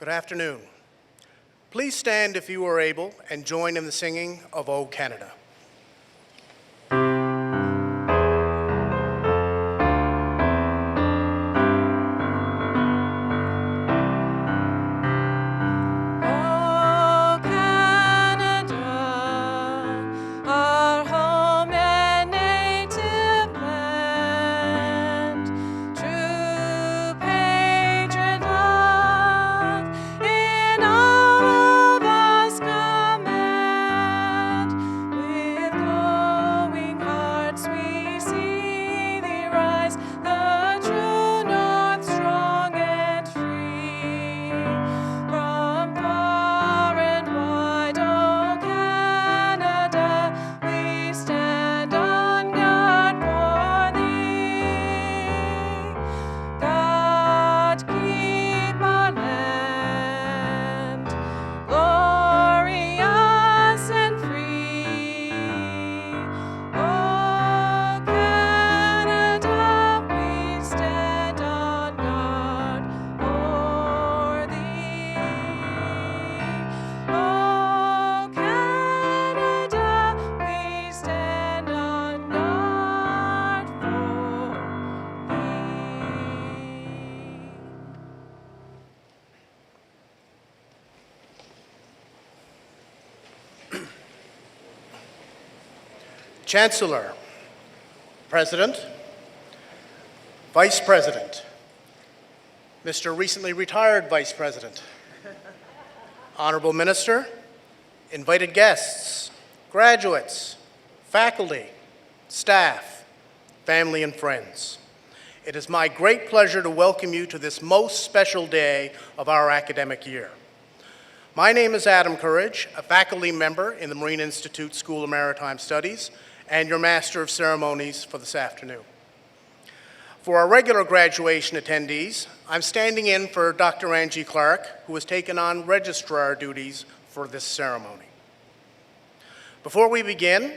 Good afternoon. Please stand if you are able and join in the singing of O Canada. Chancellor, President, Vice President, Mr. Recently Retired Vice President, Honorable Minister, invited guests, graduates, faculty, staff, family, and friends. It is my great pleasure to welcome you to this most special day of our academic year. My name is Adam Courage, a faculty member in the Marine Institute School of Maritime Studies, and your Master of Ceremonies for this afternoon. For our regular graduation attendees, I'm standing in for Dr. Angie Clark, who has taken on registrar duties for this ceremony. Before we begin,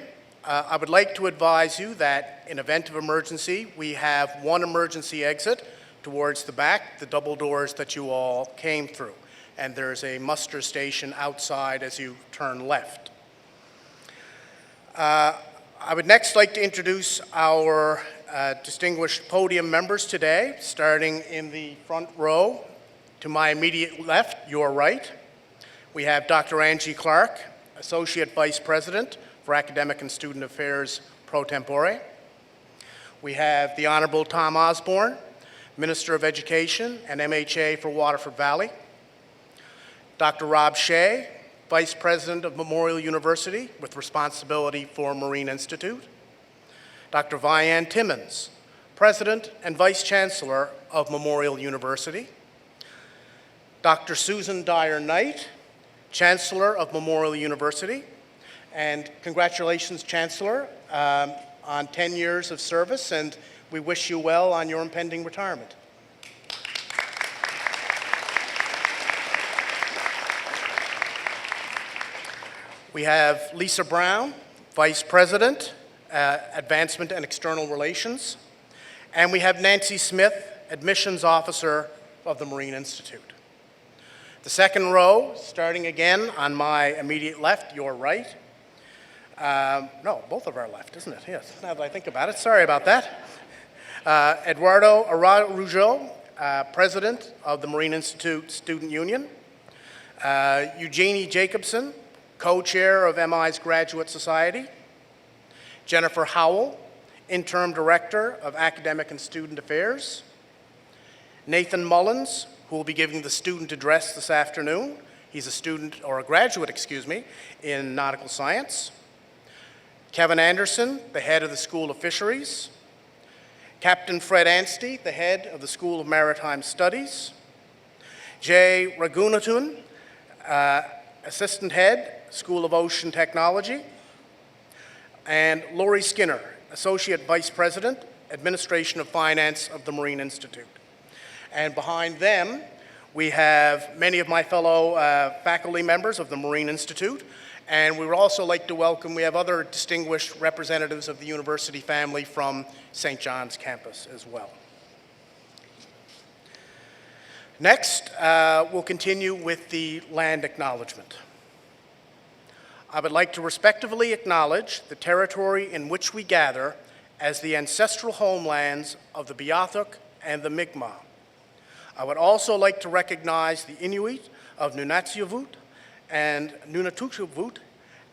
I would like to advise you that in event of emergency, we have one emergency exit towards the back, the double doors that you all came through, and there's a muster station outside as you turn left. I would next like to introduce our distinguished podium members today, starting in the front row. To my immediate left, your right, we have Dr. Angie Clark, Associate Vice President for Academic and Student Affairs pro tempore. We have the Honorable Tom Osborne, Minister of Education and MHA for Waterford Valley. Dr. Rob Shea, Vice President of Memorial University with responsibility for Marine Institute. Dr. Vianne Timmons, President and Vice Chancellor of Memorial University. Dr. Susan Dyer Knight, Chancellor of Memorial University. And congratulations, Chancellor, on 10 years of service, and we wish you well on your impending retirement. We have Lisa Brown, Vice President, Advancement and External Relations. And we have Nancy Smith, Admissions Officer of the Marine Institute. The second row, starting again on my immediate left, your right. No, both of our left, isn't it? Yes, now that I think about it. Sorry about that. Eduardo Araujo, President of the Marine Institute Student Union. Eugenie Jacobson, Co-Chair of MI's Graduate Society. Jennifer Howell, Interim Director of Academic and Student Affairs. Nathan Mullins, who will be giving the student address this afternoon. He's a student, or a graduate, excuse me, in nautical science. Kevin Anderson, the head of the School of Fisheries. Captain Fred Anstey, the head of the School of Maritime Studies. Jay Raghunathan, Assistant Head, School of Ocean Technology, and Lori Skinner, Associate Vice President, Administration of Finance of the Marine Institute. And behind them, we have many of my fellow faculty members of the Marine Institute, and we would also like to welcome, we have other distinguished representatives of the university family from St. John's campus as well. Next, we'll continue with the land acknowledgement. I would like to respectfully acknowledge the territory in which we gather as the ancestral homelands of the Beothuk and the Mi'kmaq. I would also like to recognize the Inuit of Nunatsiavut and Nunatukavut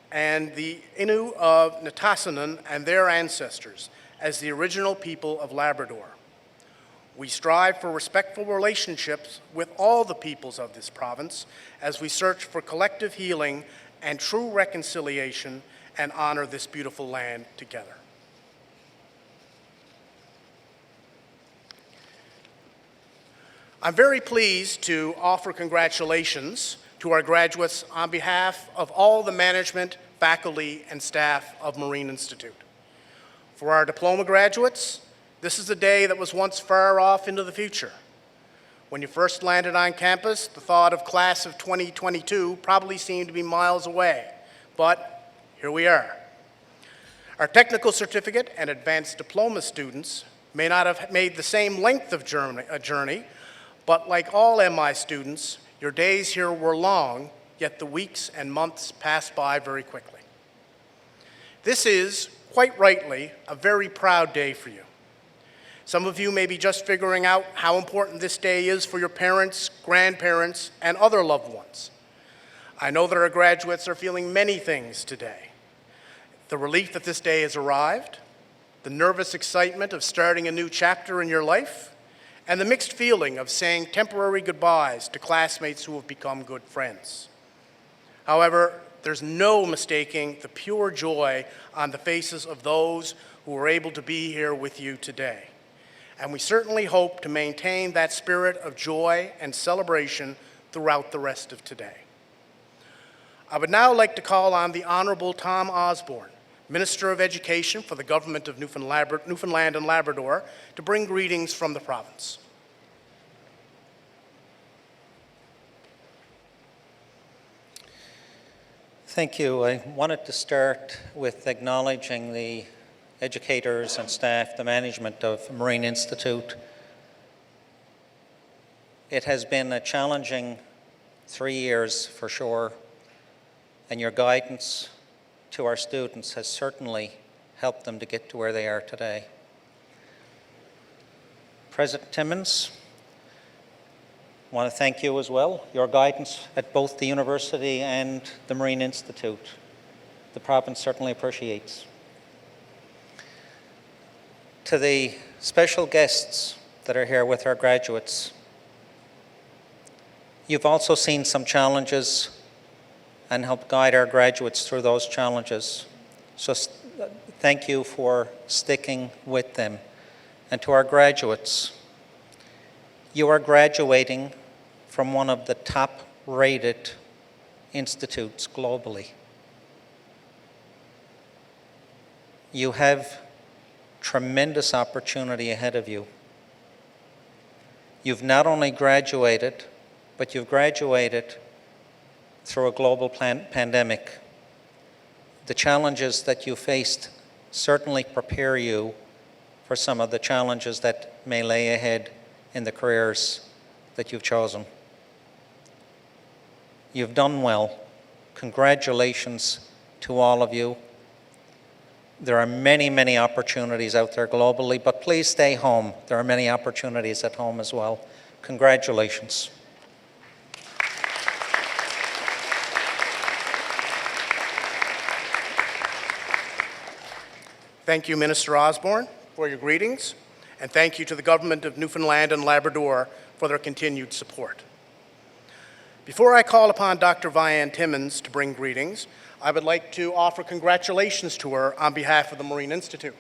and the Innu of Nitassinan and their ancestors as the original people of Labrador. We strive for respectful relationships with all the peoples of this province as we search for collective healing and true reconciliation and honor this beautiful land together. I'm very pleased to offer congratulations to our graduates on behalf of all the management, faculty, and staff of Marine Institute. For our diploma graduates, this is a day that was once far off into the future. When you first landed on campus, the thought of class of 2022 probably seemed to be miles away, but here we are. Our technical certificate and advanced diploma students may not have made the same length of journey, but like all MI students, your days here were long, yet the weeks and months passed by very quickly. This is, quite rightly, a very proud day for you. Some of you may be just figuring out how important this day is for your parents, grandparents, and other loved ones. I know that our graduates are feeling many things today. The relief that this day has arrived, the nervous excitement of starting a new chapter in your life, and the mixed feeling of saying temporary goodbyes to classmates who have become good friends. However, there's no mistaking the pure joy on the faces of those who are able to be here with you today. And we certainly hope to maintain that spirit of joy and celebration throughout the rest of today. I would now like to call on the Honorable Tom Osborne, Minister of Education for the Government of Newfoundland and Labrador, to bring greetings from the province. Thank you. I wanted to start with acknowledging the educators and staff, the management of Marine Institute. It has been a challenging 3 years for sure, and your guidance to our students has certainly helped them to get to where they are today. President Timmins, I want to thank you as well. Your guidance at both the university and the Marine Institute, the province certainly appreciates. To the special guests that are here with our graduates, you've also seen some challenges and helped guide our graduates through those challenges. So thank you for sticking with them. And to our graduates, you are graduating from one of the top-rated institutes globally. You have tremendous opportunity ahead of you. You've not only graduated, but you've graduated through a global pandemic. The challenges that you faced certainly prepare you for some of the challenges that may lay ahead in the careers that you've chosen. You've done well. Congratulations to all of you. There are many, many opportunities out there globally, but please stay home. There are many opportunities at home as well. Congratulations. Thank you, Minister Osborne, for your greetings, and thank you to the Government of Newfoundland and Labrador for their continued support. Before I call upon Dr. Vianne Timmins to bring greetings, I would like to offer congratulations to her on behalf of the Marine Institute.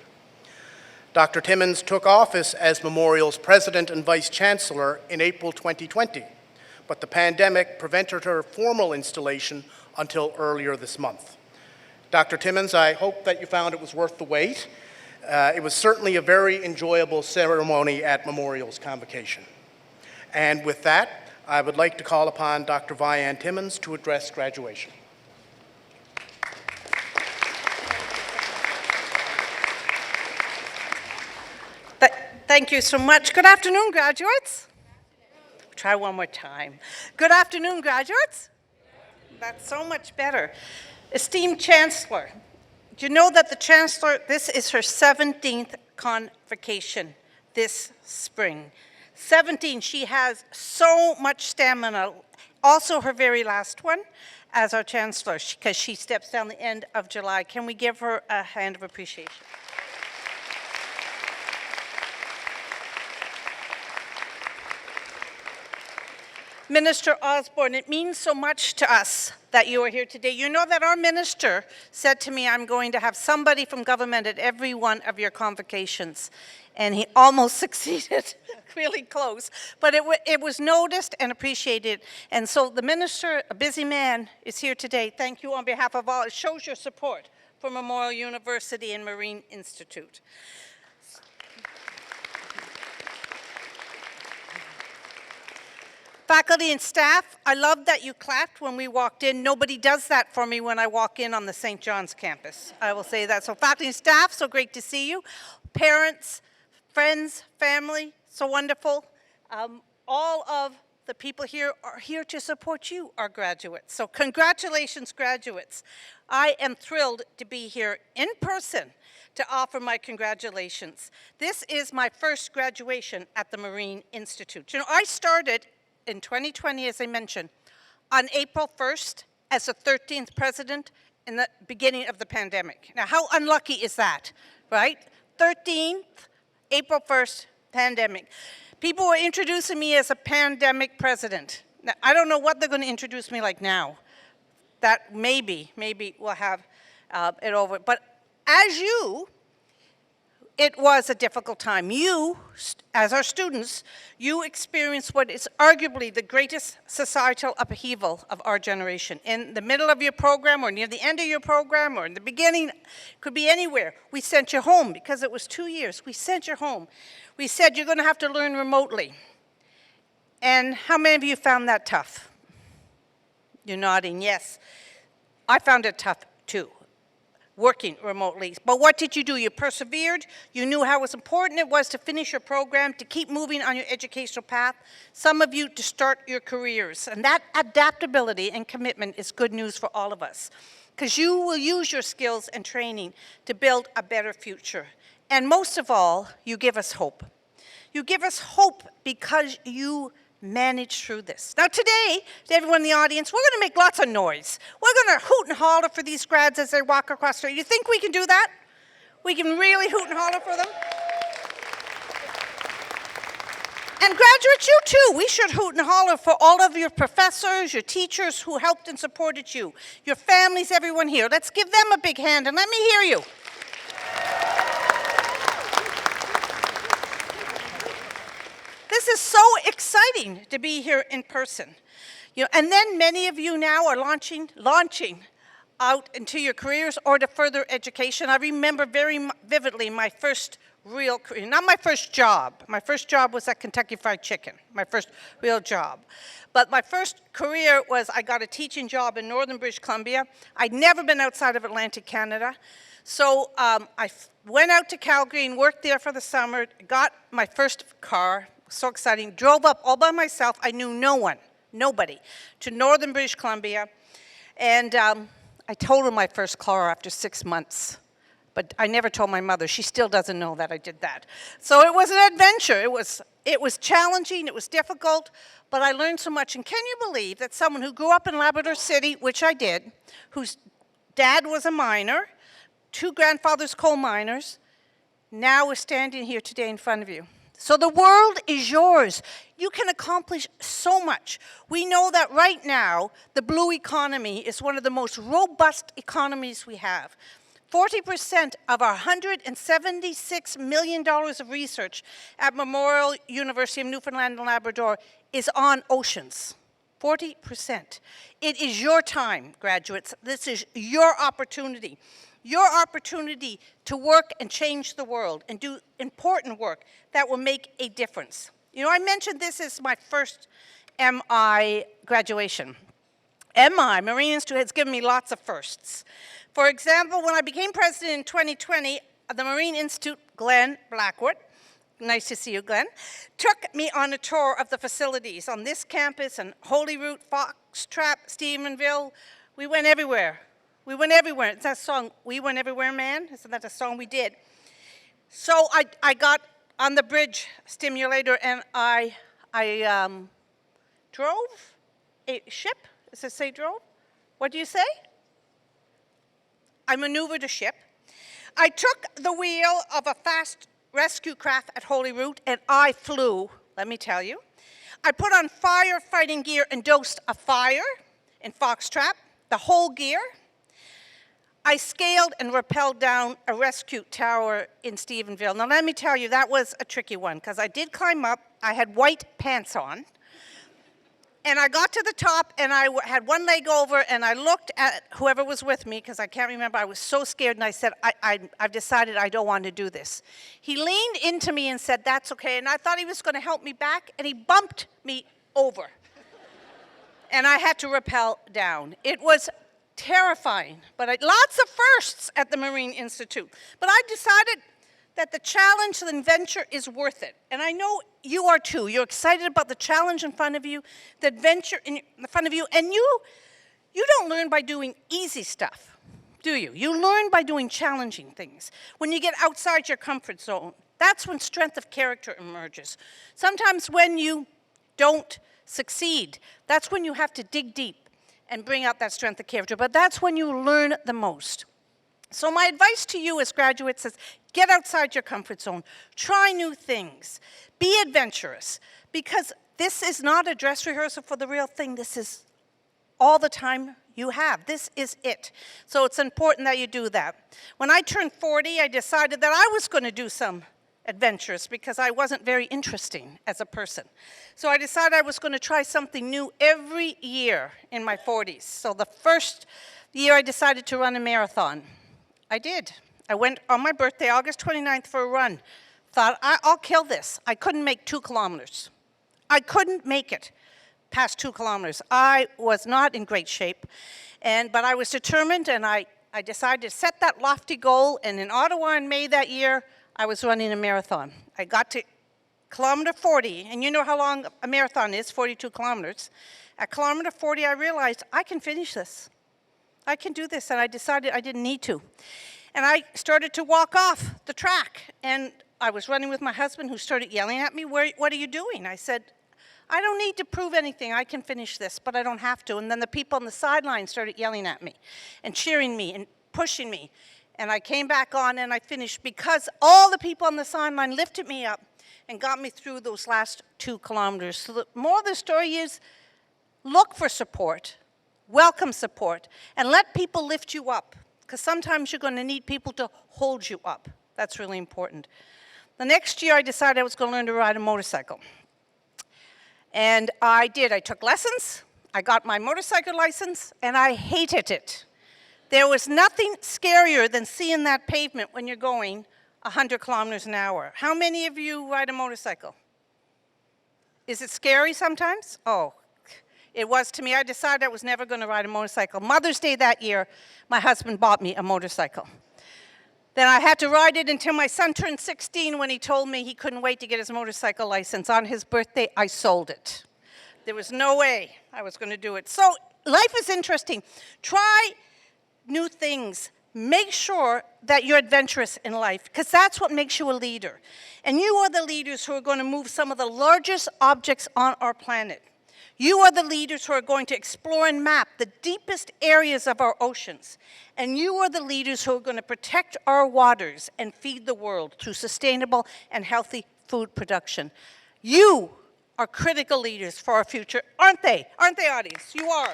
Dr. Timmins took office as Memorial's President and Vice Chancellor in April 2020, but the pandemic prevented her formal installation until earlier this month. Dr. Timmins, I hope that you found it was worth the wait. It was certainly a very enjoyable ceremony at Memorial's Convocation. And with that, I would like to call upon Dr. Vianne Timmins to address graduation. Thank you so much. Good afternoon, graduates. try one more time. Good afternoon, graduates. That's so much better. Esteemed Chancellor, do you know that the Chancellor, this is her 17th convocation this spring. 17, she has so much stamina. Also her very last one as our Chancellor, because she steps down the end of July. Can we give her a hand of appreciation? Minister Osborne, it means so much to us that you are here today. You know that our minister said to me, I'm going to have somebody from government at every one of your convocations. And he almost succeeded, really close. But it was noticed and appreciated. And so the minister, a busy man, is here today. Thank you on behalf of all. It shows your support for Memorial University and Marine Institute. Faculty and staff, I love that you clapped when we walked in. Nobody does that for me when I walk in on the St. John's campus. I will say that. So faculty and staff, so great to see you. Parents, friends, family, so wonderful. All of the people here are here to support you, our graduates. So congratulations, graduates. I am thrilled to be here in person to offer my congratulations. This is my first graduation at the Marine Institute. You know, I started in 2020, as I mentioned, on April 1st as the 13th president in the beginning of the pandemic. Now, how unlucky is that, right? 13th, April 1st, pandemic. People were introducing me as a pandemic president. Now, I don't know what they're going to introduce me like now. That maybe we'll have it over. But as you, it was a difficult time. You, as our students, you experienced what is arguably the greatest societal upheaval of our generation. In the middle of your program, or near the end of your program, or in the beginning, could be anywhere. We sent you home because it was 2 years. We sent you home. We said you're going to have to learn remotely. And how many of you found that tough? You're nodding, yes. I found it tough too, working remotely. But what did you do? You persevered. You knew how important it was to finish your program, to keep moving on your educational path. Some of you to start your careers. And that adaptability and commitment is good news for all of us, because you will use your skills and training to build a better future. And most of all, you give us hope. You give us hope because you manage through this. Now today, to everyone in the audience, we're going to make lots of noise. We're going to hoot and holler for these grads as they walk across the street. You think we can do that? We can really hoot and holler for them? And graduates, you too. We should hoot and holler for all of your professors, your teachers who helped and supported you, your families, everyone here. Let's give them a big hand and let me hear you. This is so exciting to be here in person. You know, and then many of you now are launching out into your careers or to further education. I remember very vividly my first real career, not my first job. My first job was at Kentucky Fried Chicken, my first real job. But my first career was I got a teaching job in northern British Columbia. I'd never been outside of Atlantic Canada. So I went out to Calgary and worked there for the summer, got my first car. So exciting, drove up all by myself. I knew no one, nobody, to northern British Columbia. And I told her my first car after 6 months. But I never told my mother. She still doesn't know that I did that. So it was an adventure. It was challenging, it was difficult, but I learned so much. And can you believe that someone who grew up in Labrador City, which I did, whose dad was a miner, 2 grandfathers coal miners, now is standing here today in front of you. So the world is yours. You can accomplish so much. We know that right now, the blue economy is one of the most robust economies we have. 40% of our $176 million of research at Memorial University of Newfoundland and Labrador is on oceans. 40%. It is your time, graduates. This is your opportunity. Your opportunity to work and change the world and do important work that will make a difference. You know, I mentioned this is my first MI graduation. MI, Marine Institute, has given me lots of firsts. For example, when I became president in 2020, the Marine Institute, Glenn Blackwood, nice to see you, Glenn, took me on a tour of the facilities on this campus and Holyrood, Foxtrap, Stephenville. We went everywhere. We went everywhere. It's that song, We Went Everywhere, Man. Isn't that a song we did? So I got on the bridge stimulator and I drove a ship. Does it say drove? What do you say? I maneuvered a ship. I took the wheel of a fast rescue craft at Holyrood and I flew, let me tell you. I put on firefighting gear and dosed a fire in Foxtrap, the whole gear. I scaled and rappelled down a rescue tower in Stephenville. Now let me tell you, that was a tricky one because I did climb up. I had white pants on. And I got to the top and I had one leg over and I looked at whoever was with me because I can't remember. I was so scared and I said, I've decided I don't want to do this. He leaned into me and said, that's okay. And I thought he was going to help me back and he bumped me over. And I had to rappel down. It was terrifying, but lots of firsts at the Marine Institute. But I decided that the challenge and adventure is worth it. And I know you are too. You're excited about the challenge in front of you, the adventure in front of you, and you don't learn by doing easy stuff, do you? You learn by doing challenging things. When you get outside your comfort zone, that's when strength of character emerges. Sometimes when you don't succeed, that's when you have to dig deep and bring out that strength of character, but that's when you learn the most. So my advice to you as graduates is get outside your comfort zone, try new things, be adventurous, because this is not a dress rehearsal for the real thing. This is all the time you have. This is it. So it's important that you do that. When I turned 40, I decided that I was going to do some adventurous because I wasn't very interesting as a person. So I decided I was going to try something new every year in my 40s. So the first year I decided to run a marathon. I did. I went on my birthday, August 29th, for a run. Thought, I'll kill this. I couldn't make 2 kilometers. I couldn't make it past 2 kilometers. I was not in great shape, but I was determined, and I decided to set that lofty goal, and in Ottawa in May that year, I was running a marathon. I got to kilometer 40, and you know how long a marathon is, 42 kilometers. At kilometer 40, I realized I can finish this. I can do this, and I decided I didn't need to. And I started to walk off the track, and I was running with my husband who started yelling at me, what are you doing? I said, I don't need to prove anything. I can finish this, but I don't have to. And then the people on the sideline started yelling at me and cheering me and pushing me. And I came back on and I finished because all the people on the sideline lifted me up and got me through those last 2 kilometers. So the moral of the story is look for support. Welcome support, and let people lift you up, because sometimes you're going to need people to hold you up. That's really important. The next year, I decided I was going to learn to ride a motorcycle. And I did. I took lessons, I got my motorcycle license, and I hated it. There was nothing scarier than seeing that pavement when you're going 100 kilometers an hour. How many of you ride a motorcycle? Is it scary sometimes? Oh. It was to me. I decided I was never going to ride a motorcycle. Mother's Day that year, my husband bought me a motorcycle. Then I had to ride it until my son turned 16 when he told me he couldn't wait to get his motorcycle license. On his birthday, I sold it. There was no way I was going to do it. So life is interesting. Try new things. Make sure that you're adventurous in life, because that's what makes you a leader. And you are the leaders who are going to move some of the largest objects on our planet. You are the leaders who are going to explore and map the deepest areas of our oceans. And you are the leaders who are going to protect our waters and feed the world through sustainable and healthy food production. You are critical leaders for our future, aren't they? Aren't they, audience? You are.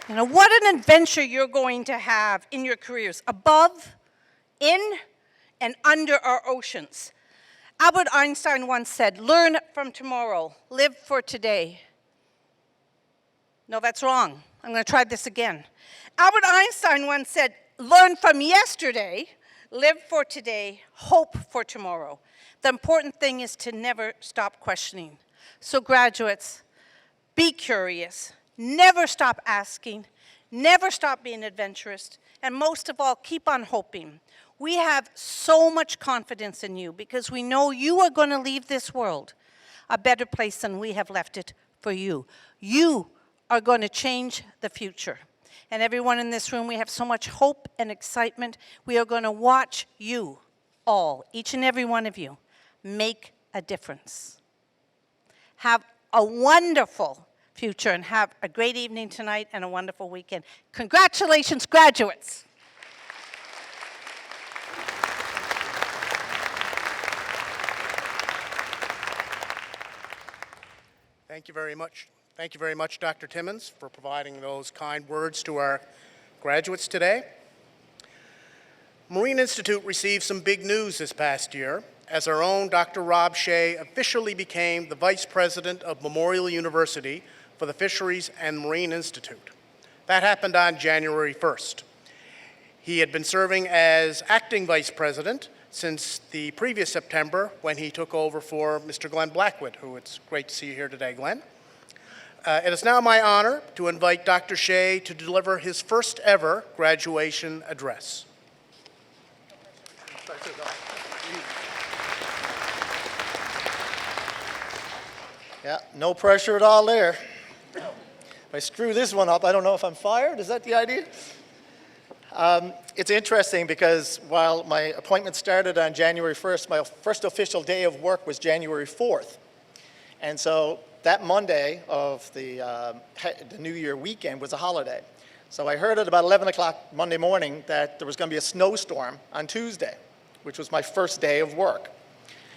You know, what an adventure you're going to have in your careers, above, in, and under our oceans. Albert Einstein once said, learn from tomorrow, live for today. No, that's wrong. I'm going to try this again. Albert Einstein once said, learn from yesterday, live for today, hope for tomorrow. The important thing is to never stop questioning. So graduates, be curious, never stop asking, never stop being adventurous, And most of all, keep on hoping. We have so much confidence in you because we know you are going to leave this world a better place than we have left it for you. You are going to change the future. And everyone in this room, we have so much hope and excitement. We are going to watch you all, each and every one of you, make a difference. Have a wonderful future and have a great evening tonight and a wonderful weekend. Congratulations, graduates. Thank you very much. Thank you very much, Dr. Timmons, for providing those kind words to our graduates today. Marine Institute received some big news this past year as our own Dr. Rob Shea officially became the Vice President of Memorial University for the Fisheries and Marine Institute. That happened on January 1st. He had been serving as acting Vice President since the previous September when he took over for Mr. Glenn Blackwood, who it's great to see you here today, Glenn. It is now my honor to invite Dr. Shea to deliver his first ever graduation address. Yeah, no pressure at all there. If I screw this one up, I don't know if I'm fired. Is that the idea? It's interesting because while my appointment started on January 1st, my first official day of work was January 4th. And so that Monday of the New Year weekend was a holiday. So I heard at about 11 o'clock Monday morning that there was going to be a snowstorm on Tuesday, which was my first day of work.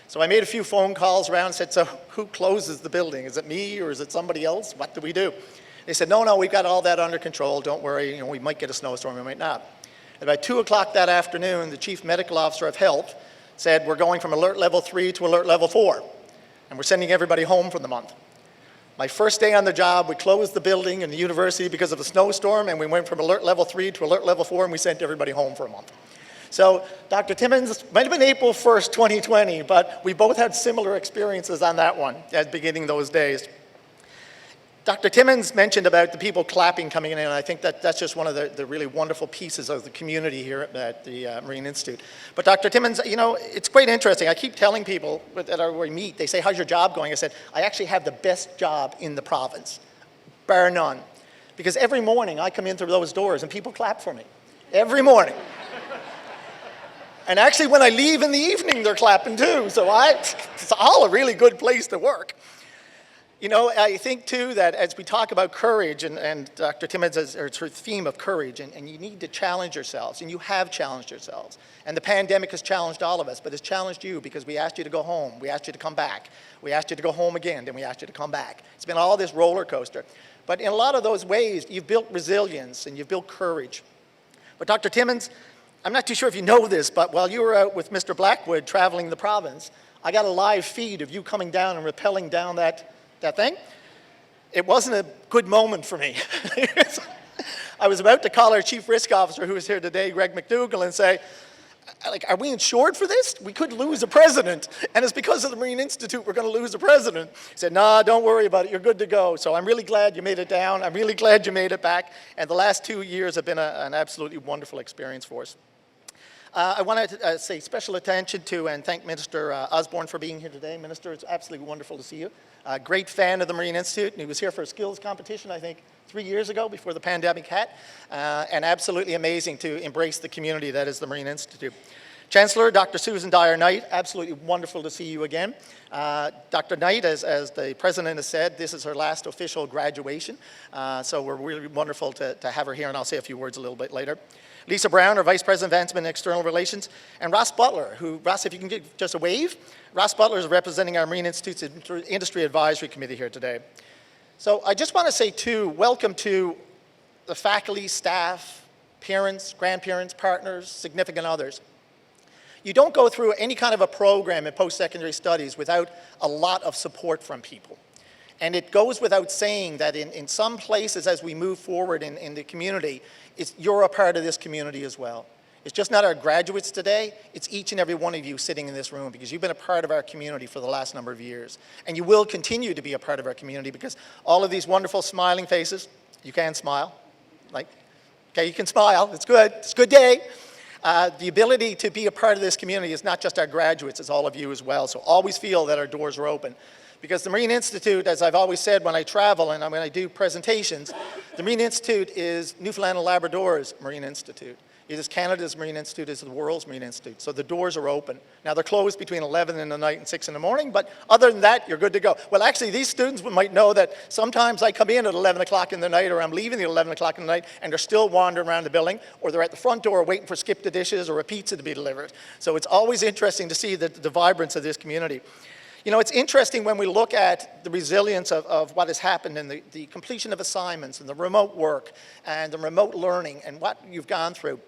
So I made a few phone calls around and said, so who closes the building? Is it me or is it somebody else? What do we do? They said, no, we've got all that under control. Don't worry, we might get a snowstorm, we might not. At about 2 o'clock that afternoon, the Chief Medical Officer of Health said, we're going from alert level 3 to alert level 4, and we're sending everybody home for the month. My first day on the job, we closed the building and the university because of a snowstorm, and we went from alert level 3 to alert level 4, and we sent everybody home for a month. So Dr. Timmons, might have been April 1st, 2020, but we both had similar experiences on that one at beginning those days. Dr. Timmons mentioned about the people clapping coming in, and I think that's just one of the really wonderful pieces of the community here at the Marine Institute. But Dr. Timmons, it's quite interesting. I keep telling people that we meet, they say, how's your job going? I said, I actually have the best job in the province, bar none. Because every morning I come in through those doors and people clap for me. Every morning. And actually when I leave in the evening, they're clapping too. So it's all a really good place to work. I think too that as we talk about courage, and Dr. Timmons has her theme of courage, and you need to challenge yourselves, and you have challenged yourselves. And the pandemic has challenged all of us, but it's challenged you because we asked you to go home, we asked you to come back, we asked you to go home again, then we asked you to come back. It's been all this roller coaster. But in a lot of those ways, you've built resilience and you've built courage. But Dr. Timmons, I'm not too sure if you know this, but while you were out with Mr. Blackwood traveling the province, I got a live feed of you coming down and rappelling down that thing. It wasn't a good moment for me. I was about to call our Chief Risk Officer, who is here today, Greg McDougall, and say, are we insured for this? We could lose a president, and it's because of the Marine Institute we're going to lose a president. He said, nah, don't worry about it, you're good to go. So I'm really glad you made it down. I'm really glad you made it back, and the last 2 years have been an absolutely wonderful experience for us. I want to say special attention to and thank Minister Osborne for being here today. Minister, it's absolutely wonderful to see you. Great fan of the Marine Institute, and he was here for a skills competition, I think, 3 years ago before the pandemic hit, and absolutely amazing to embrace the community that is the Marine Institute. Chancellor, Dr. Susan Dyer-Knight, absolutely wonderful to see you again. Dr. Knight, as the President has said, this is her last official graduation, so we're really wonderful to have her here, and I'll say a few words a little bit later. Lisa Brown, our Vice President of Advancement and External Relations, and Ross Butler, Ross, if you can give just a wave. Ross Butler is representing our Marine Institute's Industry Advisory Committee here today. So I just want to say too, welcome to the faculty, staff, parents, grandparents, partners, significant others. You don't go through any kind of a program in post-secondary studies without a lot of support from people. And it goes without saying that in some places as we move forward in the community, you're a part of this community as well. It's just not our graduates today, it's each and every one of you sitting in this room because you've been a part of our community for the last number of years. And you will continue to be a part of our community because all of these wonderful smiling faces, you can smile, like Okay, you can smile. It's good. It's a good day. The ability to be a part of this community is not just our graduates, it's all of you as well. So always feel that our doors are open. Because the Marine Institute, as I've always said when I travel and when I do presentations, the Marine Institute is Newfoundland and Labrador's Marine Institute. It is Canada's Marine Institute, it is the world's Marine Institute. So the doors are open. Now they're closed between 11 in the night and 6 in the morning, but other than that, you're good to go. Well, actually, these students might know that sometimes I come in at 11 o'clock in the night, or I'm leaving at 11 o'clock in the night, and they're still wandering around the building, or they're at the front door waiting for skip the dishes or a pizza to be delivered. So it's always interesting to see the vibrance of this community. You know, it's interesting when we look at the resilience of what has happened and the completion of assignments and the remote work and the remote learning and what you've gone through.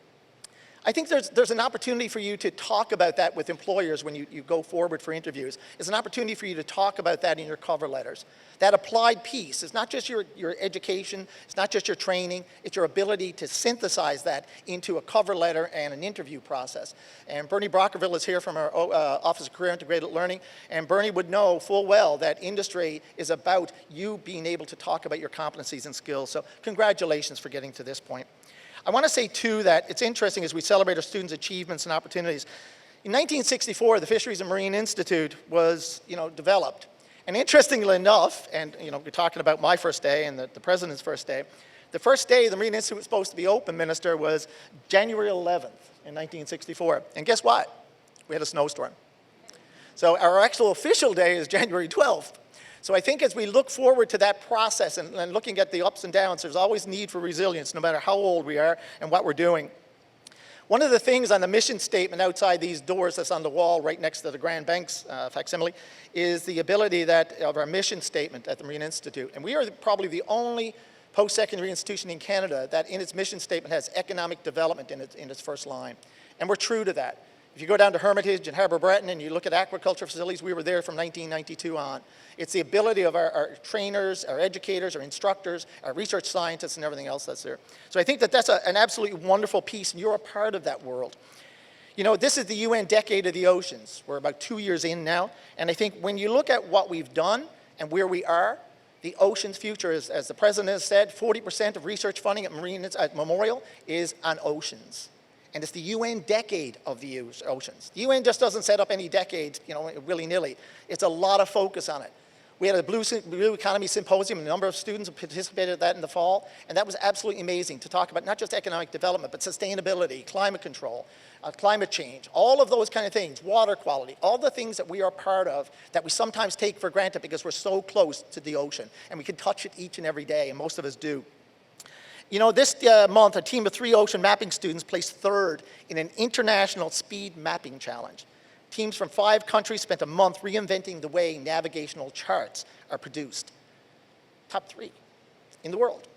I think there's an opportunity for you to talk about that with employers when you go forward for interviews. It's an opportunity for you to talk about that in your cover letters. That applied piece is not just your education, it's not just your training, it's your ability to synthesize that into a cover letter and an interview process. And Bernie Brockerville is here from our Office of Career Integrated Learning, and Bernie would know full well that industry is about you being able to talk about your competencies and skills. So congratulations for getting to this point. I want to say, too, that it's interesting as we celebrate our students' achievements and opportunities. In 1964, the Fisheries and Marine Institute was, developed. And interestingly enough, and, we're talking about my first day and the president's first day, the first day the Marine Institute was supposed to be open, Minister, was January 11th in 1964. And guess what? We had a snowstorm. So our actual official day is January 12th. So I think as we look forward to that process and looking at the ups and downs, there's always need for resilience, no matter how old we are and what we're doing. One of the things on the mission statement outside these doors that's on the wall right next to the Grand Banks facsimile is the ability of our mission statement at the Marine Institute. And we are probably the only post-secondary institution in Canada that in its mission statement has economic development in its first line. And we're true to that. If you go down to Hermitage and Harbour Breton and you look at aquaculture facilities, we were there from 1992 on. It's the ability of our trainers, our educators, our instructors, our research scientists, and everything else that's there. So I think that's an absolutely wonderful piece, and you're a part of that world. This is the UN Decade of the Oceans. We're about 2 years in now, and I think when you look at what we've done and where we are, the ocean's future is, as the President has said, 40% of research funding at Memorial is on oceans. And it's the UN Decade of the Oceans. The UN just doesn't set up any decade, willy-nilly. It's a lot of focus on it. We had a Blue Economy Symposium, a number of students participated in that in the fall, and that was absolutely amazing to talk about not just economic development, but sustainability, climate control, climate change, all of those kind of things, water quality, all the things that we are part of that we sometimes take for granted because we're so close to the ocean, and we can touch it each and every day, and most of us do. This month, a team of 3 ocean mapping students placed 3rd in an international speed mapping challenge. Teams from 5 countries spent a month reinventing the way navigational charts are produced. Top 3 in the world.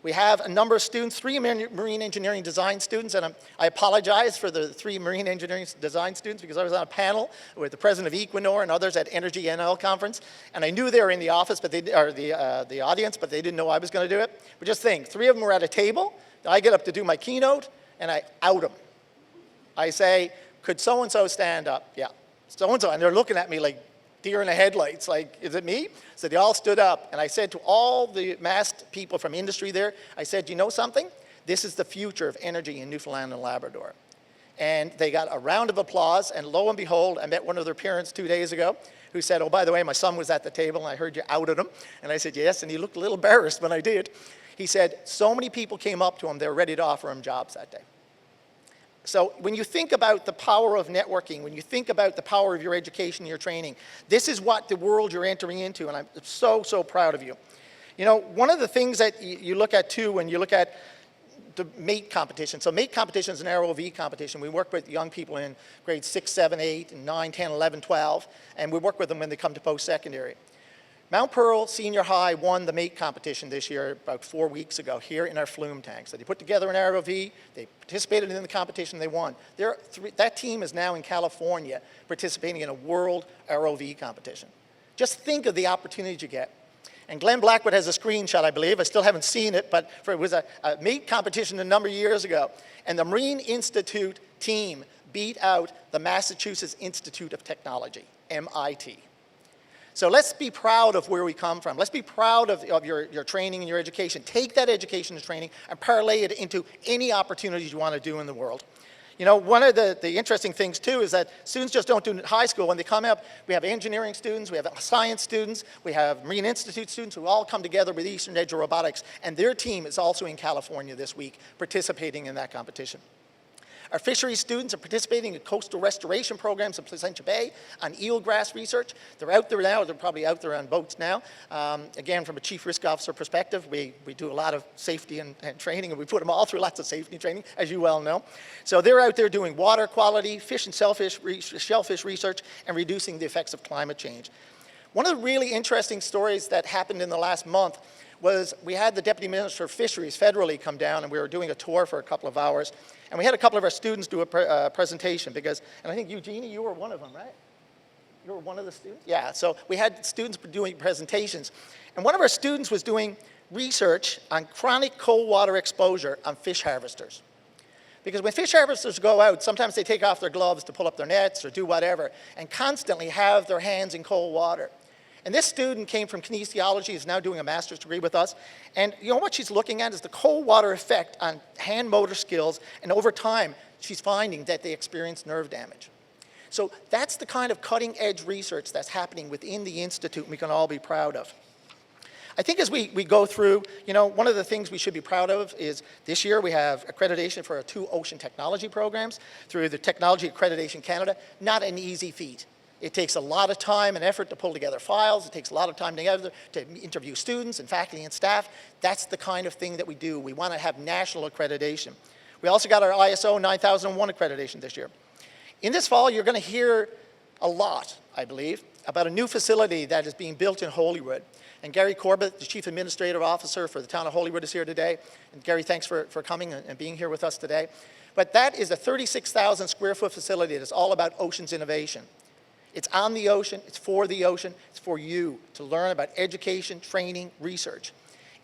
We have a number of students, 3 marine engineering design students, and I apologize for the 3 marine engineering design students because I was on a panel with the president of Equinor and others at Energy NL conference, and I knew they were in the office, but the audience, but they didn't know I was going to do it. But just think, 3 of them were at a table. I get up to do my keynote, and I out them. I say, could so-and-so stand up? Yeah, so-and-so, and they're looking at me like deer in the headlights, like, is it me? So they all stood up, and I said to all the masked people from industry there, I said, you know something? This is the future of energy in Newfoundland and Labrador. And they got a round of applause, and lo and behold, I met one of their parents 2 days ago who said, oh, by the way, my son was at the table, and I heard you outed him. And I said, yes, and he looked a little embarrassed when I did. He said, so many people came up to him, they were ready to offer him jobs that day. So when you think about the power of networking, when you think about the power of your education, your training, this is what the world you're entering into, and I'm so, so proud of you. One of the things that you look at, too, when you look at the MATE competition. So MATE competition is an ROV competition. We work with young people in grades 6, 7, 8, and 9, 10, 11, 12, and we work with them when they come to post-secondary. Mount Pearl Senior High won the MATE competition this year about 4 weeks ago here in our flume tank. So they put together an ROV, they participated in the competition, they won. That team is now in California participating in a world ROV competition. Just think of the opportunities you get. And Glenn Blackwood has a screenshot, I believe. I still haven't seen it, but it was a MATE competition a number of years ago. And the Marine Institute team beat out the Massachusetts Institute of Technology, MIT. So let's be proud of where we come from. Let's be proud of your training and your education. Take that education and training and parlay it into any opportunities you want to do in the world. You know, one of the interesting things too is that students just don't do high school. When they come up, we have engineering students, we have science students, we have Marine Institute students who all come together with Eastern Edge of Robotics, and their team is also in California this week participating in that competition. Our fisheries students are participating in coastal restoration programs in Placentia Bay on eelgrass research. They're out there now, they're probably out there on boats now. Again, from a chief risk officer perspective, we do a lot of safety and training, and we put them all through lots of safety training, as you well know. So they're out there doing water quality, fish and shellfish research, and reducing the effects of climate change. One of the really interesting stories that happened in the last month was we had the Deputy Minister of Fisheries federally come down, and we were doing a tour for a couple of hours. And we had a couple of our students do a presentation because, and I think Eugenie, you were one of them, right? You were one of the students? Yeah, so we had students doing presentations. And one of our students was doing research on chronic cold water exposure on fish harvesters. Because when fish harvesters go out, sometimes they take off their gloves to pull up their nets or do whatever, and constantly have their hands in cold water. And this student came from kinesiology, is now doing a master's degree with us. And you know what she's looking at is the cold water effect on hand motor skills. And over time, she's finding that they experience nerve damage. So that's the kind of cutting edge research that's happening within the Institute and we can all be proud of. I think as we go through, you know, one of the things we should be proud of is this year we have accreditation for our 2 ocean technology programs through the Technology Accreditation Canada. Not an easy feat. It takes a lot of time and effort to pull together files. It takes a lot of time together to interview students and faculty and staff. That's the kind of thing that we do. We want to have national accreditation. We also got our ISO 9001 accreditation this year. In this fall, you're going to hear a lot, I believe, about a new facility that is being built in Holyrood. And Gary Corbett, the Chief Administrative Officer for the town of Holyrood, is here today. And Gary, thanks for coming and being here with us today. But that is a 36,000 square foot facility that is all about oceans innovation. It's on the ocean, it's for the ocean, it's for you to learn about education, training, research.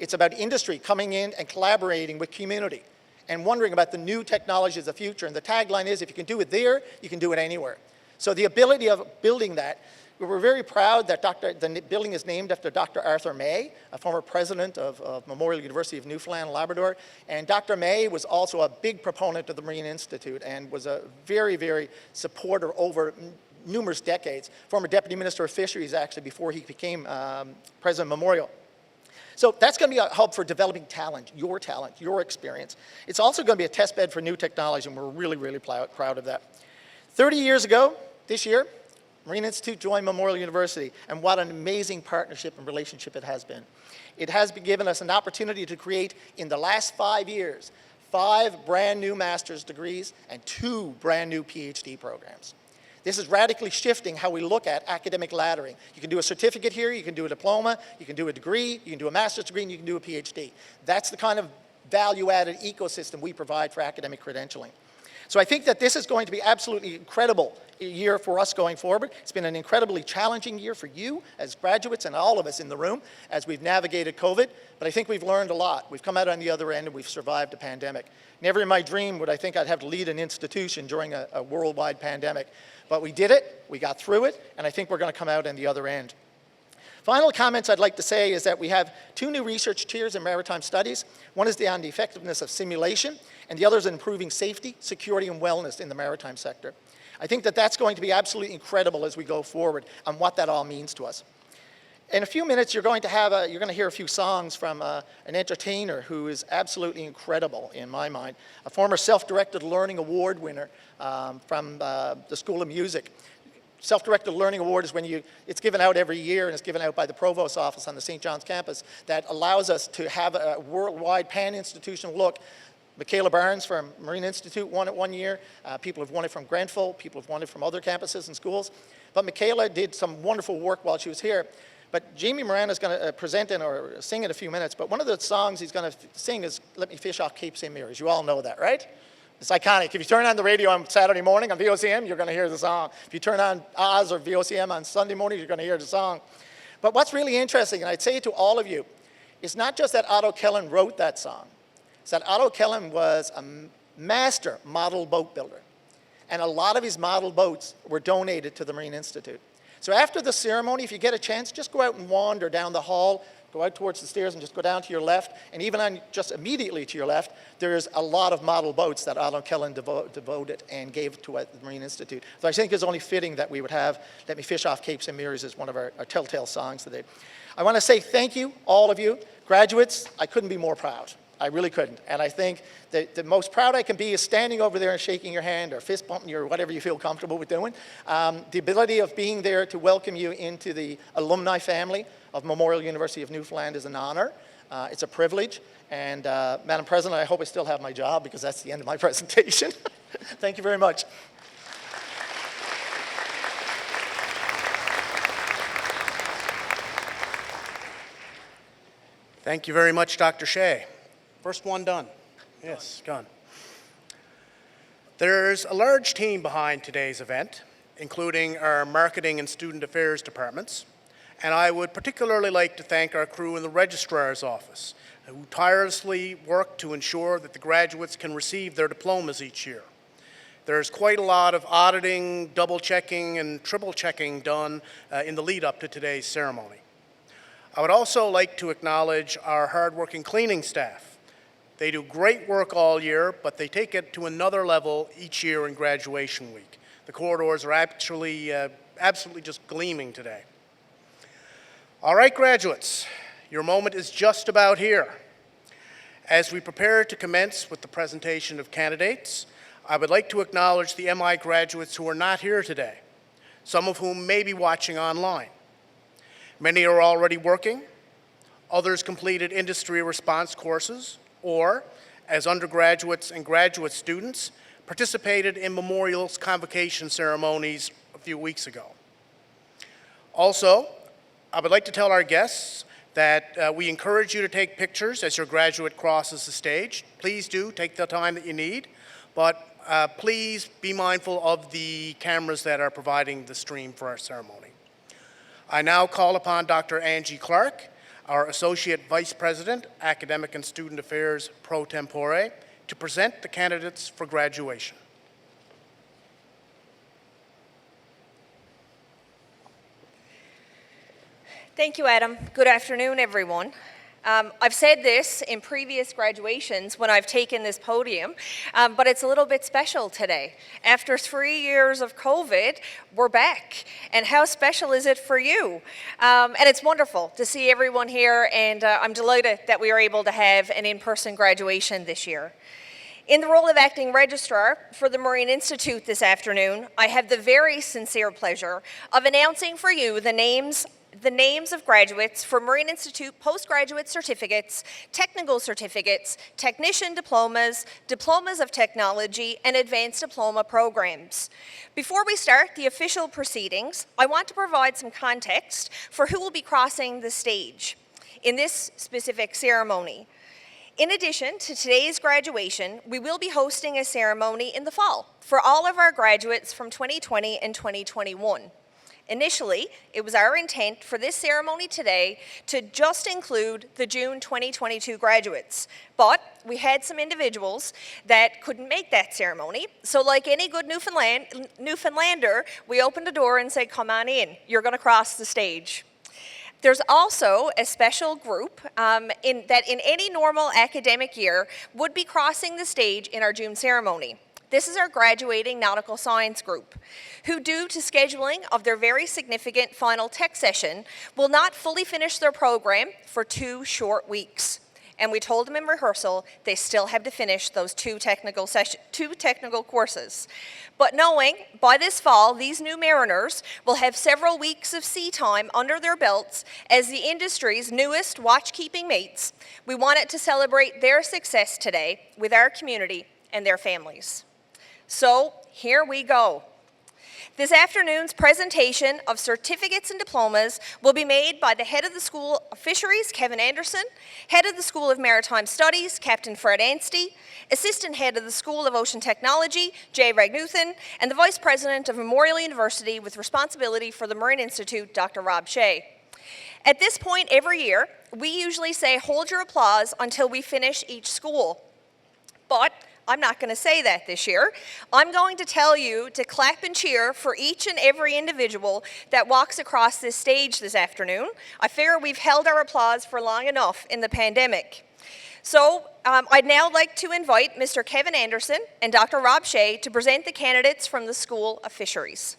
It's about industry coming in and collaborating with community and wondering about the new technologies of the future. And the tagline is, if you can do it there, you can do it anywhere. So the ability of building that, we were very proud that the building is named after Dr. Arthur May, a former president of Memorial University of Newfoundland and Labrador. And Dr. May was also a big proponent of the Marine Institute and was a very, very supporter over numerous decades, former Deputy Minister of Fisheries actually before he became President Memorial. So that's going to be a hub for developing talent, your experience. It's also going to be a test bed for new technology, and we're really, really proud of that. 30 years ago, this year, Marine Institute joined Memorial University, and what an amazing partnership and relationship it has been. It has given us an opportunity to create, in the last 5 years, 5 brand new master's degrees and 2 brand new PhD programs. This is radically shifting how we look at academic laddering. You can do a certificate here, you can do a diploma, you can do a degree, you can do a master's degree, and you can do a PhD. That's the kind of value-added ecosystem we provide for academic credentialing. So I think that this is going to be absolutely incredible year for us going forward. It's been an incredibly challenging year for you as graduates and all of us in the room as we've navigated COVID, but I think we've learned a lot. We've come out on the other end and we've survived a pandemic. Never in my dream would I think I'd have to lead an institution during a worldwide pandemic, but we did it, we got through it, and I think we're going to come out on the other end. Final comments I'd like to say is that we have 2 new research tiers in maritime studies. One is on the effectiveness of simulation, and the other is improving safety, security, and wellness in the maritime sector. I think that that's going to be absolutely incredible as we go forward on what that all means to us. In a few minutes, you're going to hear a few songs from an entertainer who is absolutely incredible in my mind, a former Self-Directed Learning Award winner from the School of Music. Self-Directed Learning Award is when it's given out every year, and it's given out by the Provost's office on the St. John's campus that allows us to have a worldwide pan-institutional look. Michaela Barnes from Marine Institute won it one year. People have won it from Grenfell. People have won it from other campuses and schools. But Michaela did some wonderful work while she was here. But Jamie Moran is going to present or sing in a few minutes. But one of the songs he's going to sing is Let Me Fish Off Cape St. Mary's. You all know that, right? It's iconic. If you turn on the radio on Saturday morning on VOCM, you're going to hear the song. If you turn on Oz or VOCM on Sunday morning, you're going to hear the song. But what's really interesting, and I'd say to all of you, it's not just that Otto Kellen wrote that song. It's that Otto Kellen was a master model boat builder. And a lot of his model boats were donated to the Marine Institute. So after the ceremony, if you get a chance, just go out and wander down the hall, go out towards the stairs and just go down to your left, and even on just immediately to your left, there's a lot of model boats that Alan Kellen devoted and gave to the Marine Institute. So I think it's only fitting that we would have Let Me Fish Off Capes and Mirrors as one of our telltale songs today. I want to say thank you, all of you. Graduates, I couldn't be more proud. I really couldn't. And I think that the most proud I can be is standing over there and shaking your hand or fist bumping you or whatever you feel comfortable with doing. The ability of being there to welcome you into the alumni family of Memorial University of Newfoundland is an honor. It's a privilege. And Madam President, I hope I still have my job because that's the end of my presentation. Thank you very much. Thank you very much, Dr. Shea. First one done. Yes, done. There's a large team behind today's event, including our marketing and student affairs departments. And I would particularly like to thank our crew in the registrar's office, who tirelessly work to ensure that the graduates can receive their diplomas each year. There's quite a lot of auditing, double-checking, and triple-checking done in the lead-up to today's ceremony. I would also like to acknowledge our hard-working cleaning staff. They do great work all year, but they take it to another level each year in graduation week. The corridors are actually absolutely just gleaming today. All right, graduates, your moment is just about here. As we prepare to commence with the presentation of candidates, I would like to acknowledge the MI graduates who are not here today, some of whom may be watching online. Many are already working, others completed industry response courses, or, as undergraduates and graduate students, participated in Memorial's convocation ceremonies a few weeks ago. Also, I would like to tell our guests that we encourage you to take pictures as your graduate crosses the stage. Please do take the time that you need, but please be mindful of the cameras that are providing the stream for our ceremony. I now call upon Dr. Angie Clark, our Associate Vice President, Academic and Student Affairs pro tempore, to present the candidates for graduation. Thank you, Adam. Good afternoon, everyone. I've said this in previous graduations when I've taken this podium, but it's a little bit special today. After 3 years of COVID, we're back. And how special is it for you? And it's wonderful to see everyone here, and I'm delighted that we are able to have an in-person graduation this year. In the role of acting registrar for the Marine Institute this afternoon, I have the very sincere pleasure of announcing for you the names of graduates for Marine Institute postgraduate certificates, technical certificates, technician diplomas, diplomas of technology, and advanced diploma programs. Before we start the official proceedings, I want to provide some context for who will be crossing the stage in this specific ceremony. In addition to today's graduation, we will be hosting a ceremony in the fall for all of our graduates from 2020 and 2021. Initially, it was our intent for this ceremony today to just include the June 2022 graduates, but we had some individuals that couldn't make that ceremony, so like any good Newfoundlander, we opened the door and said, come on in, you're going to cross the stage. There's also a special group that in any normal academic year would be crossing the stage in our June ceremony. This is our graduating nautical science group, who due to scheduling of their very significant final tech session, will not fully finish their program for 2 short weeks. And we told them in rehearsal they still have to finish those two technical courses. But knowing by this fall these new mariners will have several weeks of sea time under their belts as the industry's newest watch-keeping mates, we wanted to celebrate their success today with our community and their families. So here we go. This afternoon's presentation of certificates and diplomas will be made by the head of the School of Fisheries, Kevin Anderson, head of the School of Maritime Studies, Captain Fred Anstey, assistant head of the School of Ocean Technology, Jay Ragnuthan, and the vice president of Memorial University with responsibility for the Marine Institute, Dr. Rob Shea. At this point every year, we usually say hold your applause until we finish each school. But I'm not going to say that this year. I'm going to tell you to clap and cheer for each and every individual that walks across this stage this afternoon. I figure we've held our applause for long enough in the pandemic. So I'd now like to invite Mr. Kevin Anderson and Dr. Rob Shea to present the candidates from the School of Fisheries.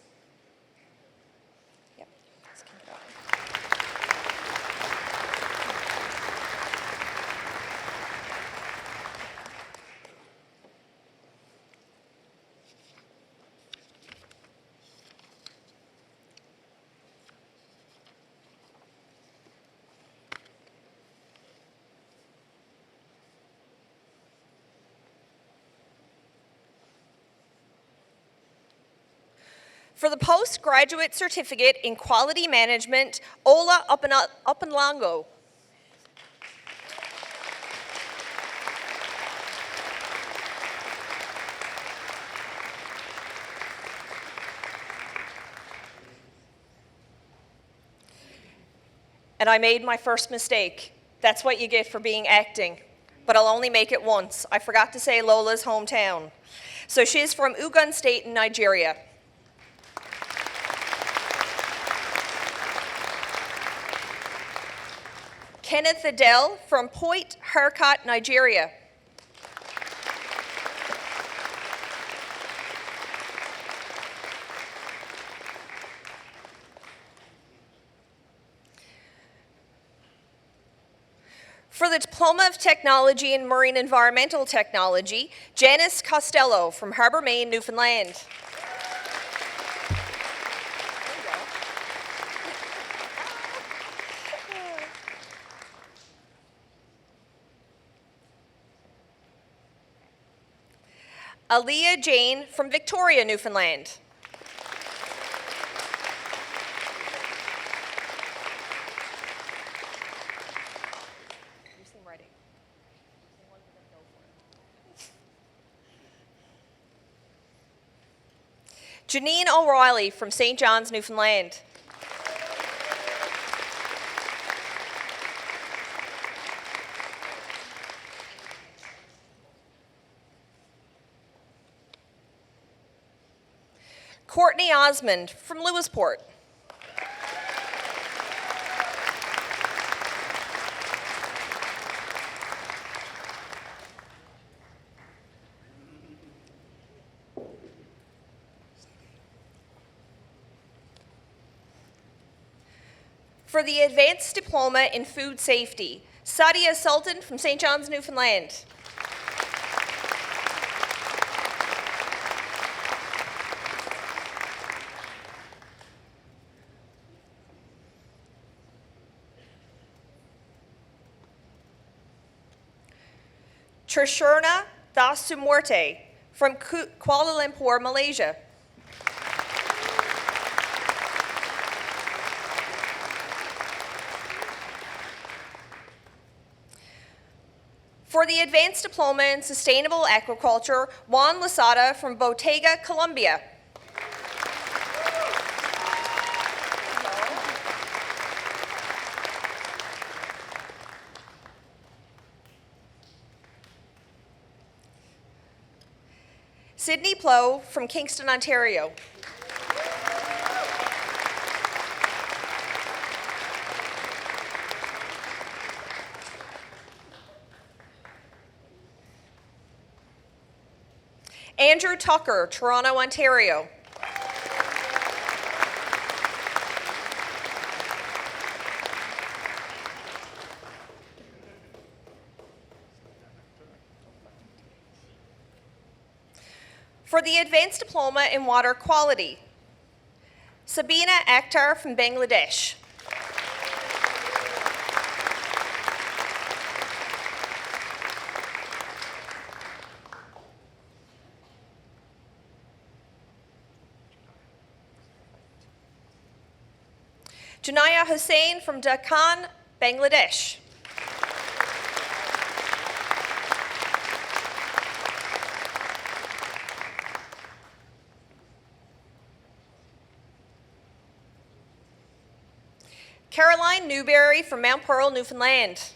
For the postgraduate certificate in quality management, Ola Uppenlango. And I made my first mistake. That's what you get for being acting. But I'll only make it once. I forgot to say Lola's hometown. So she's from Ogun State in Nigeria. Kenneth Adele from Point Harcourt, Nigeria. For the Diploma of Technology in Marine Environmental Technology, Janice Costello from Harbour, Maine, Newfoundland. Aaliyah Jane from Victoria, Newfoundland. Janine O'Reilly from St. John's, Newfoundland. Courtney Osmond from Lewisport. For the Advanced Diploma in Food Safety, Sadia Sultan from St. John's, Newfoundland. Trishurna Dasumorte from Kuala Lumpur, Malaysia. For the Advanced Diploma in Sustainable Aquaculture, Juan Lasada from Bottega, Colombia. Sydney Plow from Kingston, Ontario. Andrew Tucker, Toronto, Ontario. For the Advanced Diploma in Water Quality, Sabina Akhtar from Bangladesh. Janaya Hussain from Deccan, Bangladesh. Caroline Newberry from Mount Pearl, Newfoundland.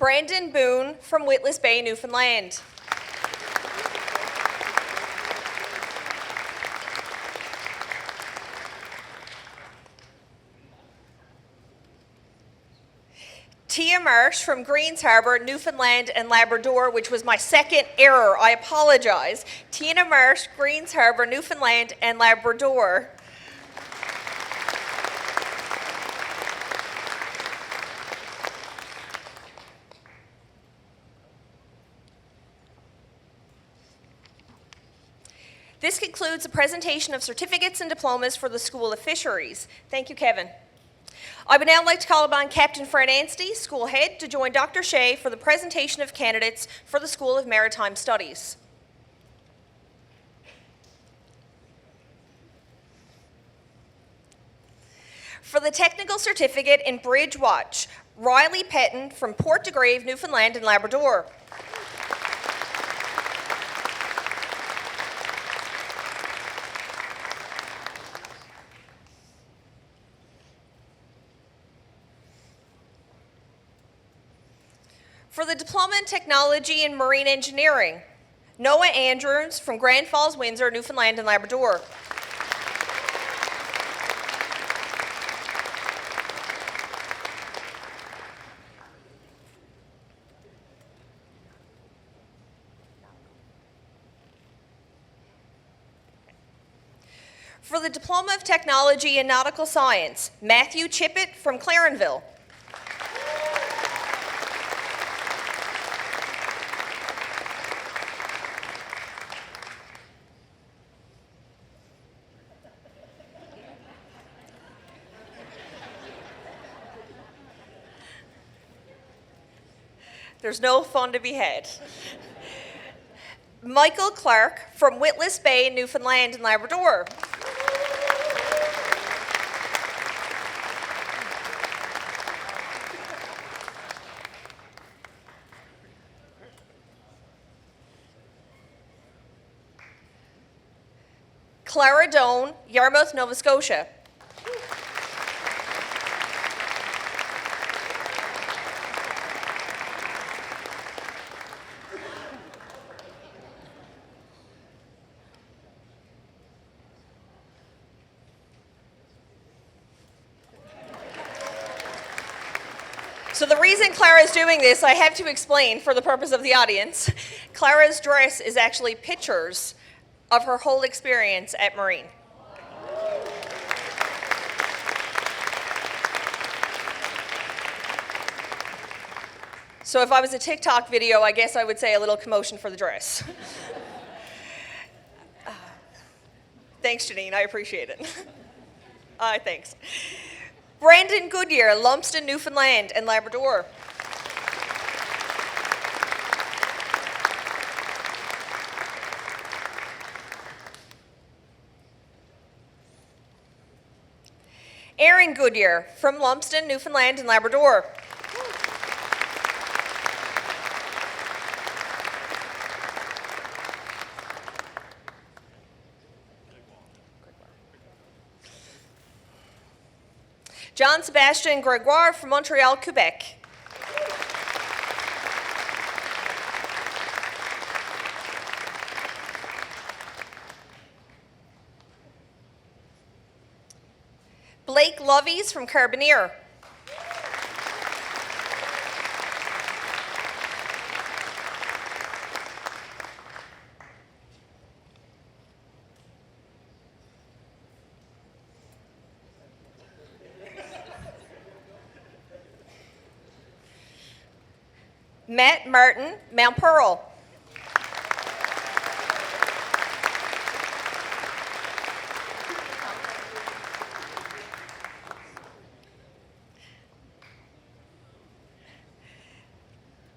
Brandon Boone from Witless Bay, Newfoundland. Tia Marsh from Greens Harbour, Newfoundland and Labrador, which was my second error. I apologize. Tina Marsh, Greens Harbour, Newfoundland and Labrador. This concludes the presentation of certificates and diplomas for the School of Fisheries. Thank you, Kevin. I would now like to call upon Captain Fred Anstey, School Head, to join Dr. Shea for the presentation of candidates for the School of Maritime Studies. For the Technical Certificate in Bridge Watch, Riley Petton from Port de Grave, Newfoundland and Labrador. For the Diploma in Technology in Marine Engineering, Noah Andrews from Grand Falls, Windsor, Newfoundland and Labrador. For the Diploma of Technology in Nautical Science, Matthew Chippett from Clarenville. There's no fun to be had. Michael Clark from Witless Bay, Newfoundland and Labrador. Clara Doan, Yarmouth, Nova Scotia. So the reason Clara is doing this, I have to explain for the purpose of the audience. Clara's dress is actually pictures of her whole experience at Marine. So if I was a TikTok video, I guess I would say a little commotion for the dress. Thanks, Janine, I appreciate it. Thanks. Brandon Goodyear, Lumsden, Newfoundland and Labrador. Aaron Goodyear from Lumsden, Newfoundland and Labrador. John Sebastian Gregoire from Montreal, Quebec. Blake Lovies from Carbonear. Matt Martin, Mount Pearl.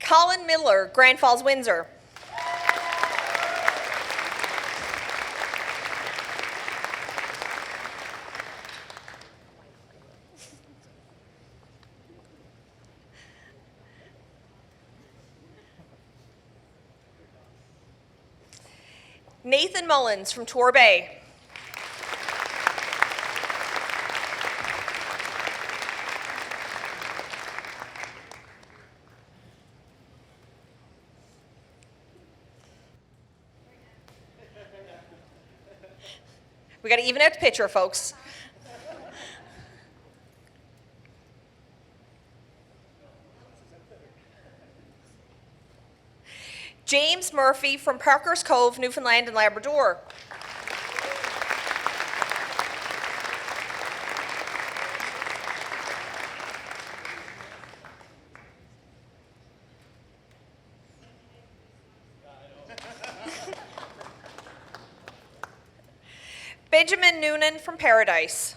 Colin Miller, Grand Falls, Windsor. Nathan Mullins from Torbay. We got to even out the picture, folks. James Murphy from Parker's Cove, Newfoundland and Labrador. Benjamin Noonan from Paradise.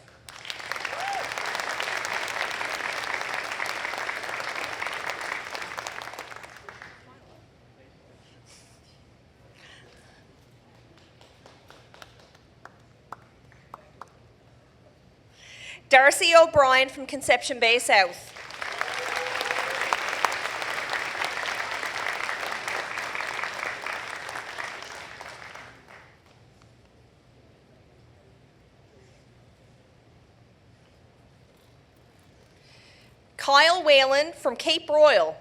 Darcy O'Brien from Conception Bay South. Kyle Whalen from Cape Royal.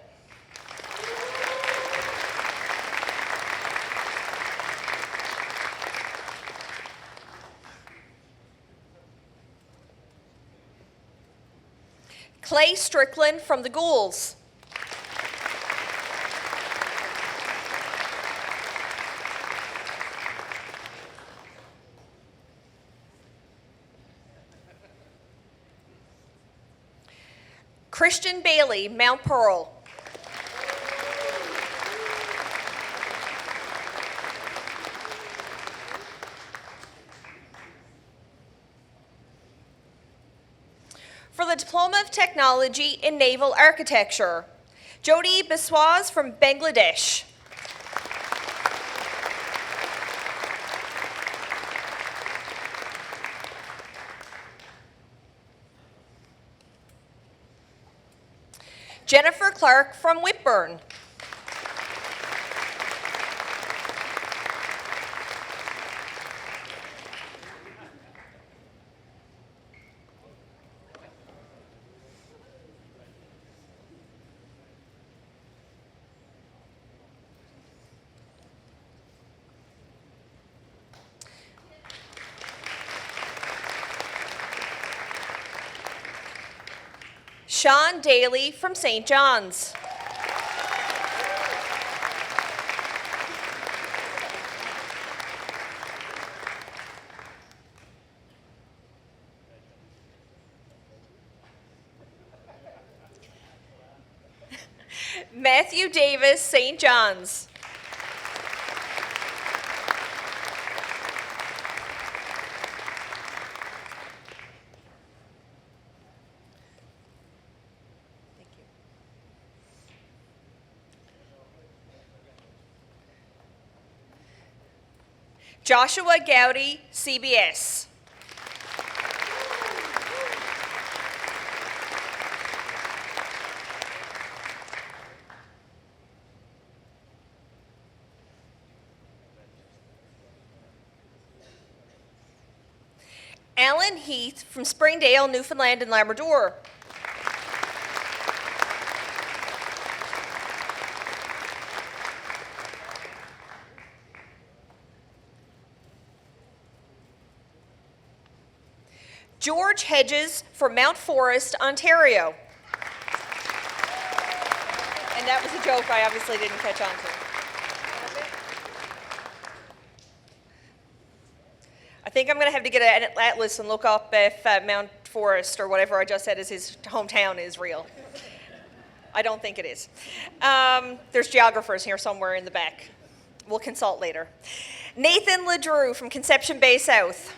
Clay Strickland from the Ghouls. Christian Bailey, Mount Pearl. For the Diploma of Technology in Naval Architecture, Jodi Biswas from Bangladesh. Jennifer Clark from Whitburn. Sean Daly from St. John's. Matthew Davis, St. John's. Joshua Gowdy, CBS. Alan Heath from Springdale, Newfoundland and Labrador. George Hedges from Mount Forest, Ontario. And that was a joke I obviously didn't catch on to. I think I'm going to have to get an atlas and look up if Mount Forest or whatever I just said is his hometown is real. I don't think it is. There's geographers here somewhere in the back. We'll consult later. Nathan LeDrew from Conception Bay South.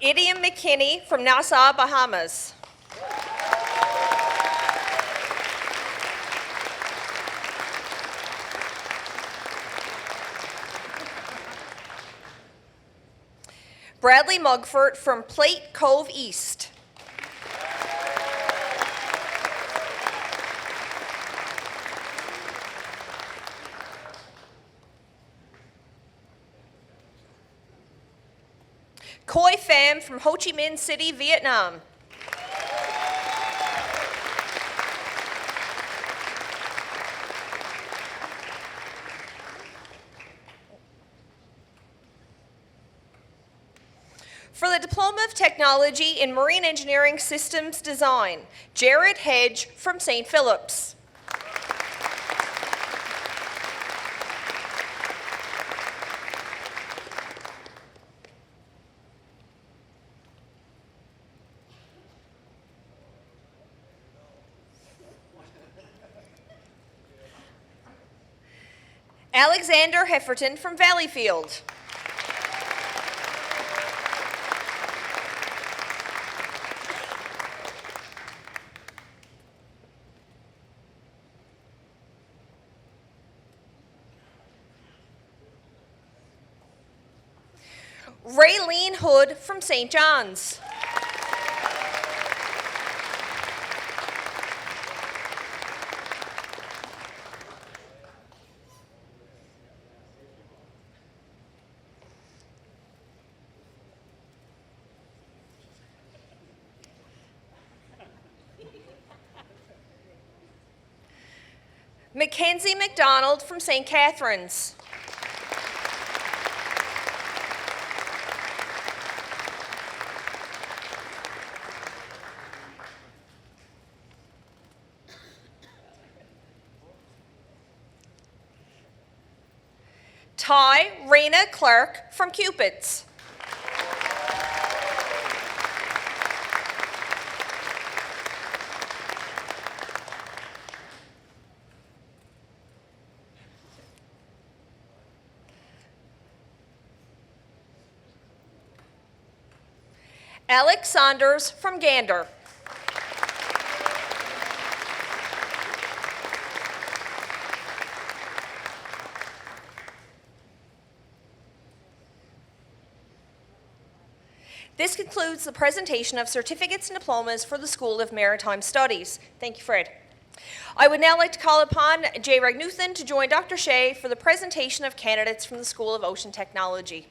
Idiom McKinney from Nassau, Bahamas. Bradley Mugford from Plate Cove East. Khoi Pham from Ho Chi Minh City, Vietnam. For the Diploma of Technology in Marine Engineering Systems Design, Jared Hedge from St. Philip's. Alexander Hefferton from Valleyfield. Raylene Hood from St. John's. Mackenzie McDonald from St. Catharines. Ty Raina Clark from Cupid's. Alex Saunders from Gander. This concludes the presentation of certificates and diplomas for the School of Maritime Studies. Thank you, Fred. I would now like to call upon Jay Ragnuthan to join Dr. Shea for the presentation of candidates from the School of Ocean Technology.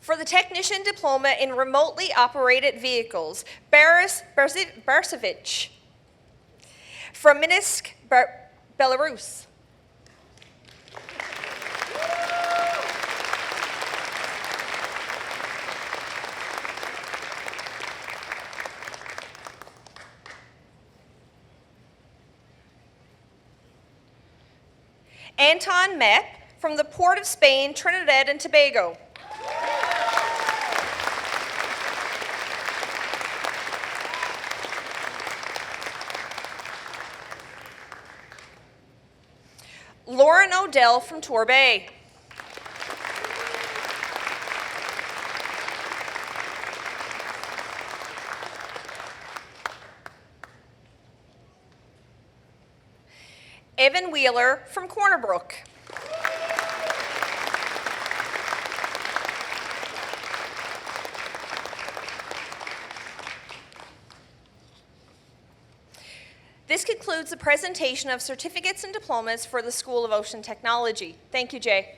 For the Technician Diploma in Remotely Operated Vehicles, Boris Barsevich from Minsk, Belarus. Anton Mepp from the Port of Spain, Trinidad and Tobago. Lauren Odell from Torbay. Evan Wheeler from Corner Brook. This concludes the presentation of certificates and diplomas for the School of Ocean Technology. Thank you, Jay.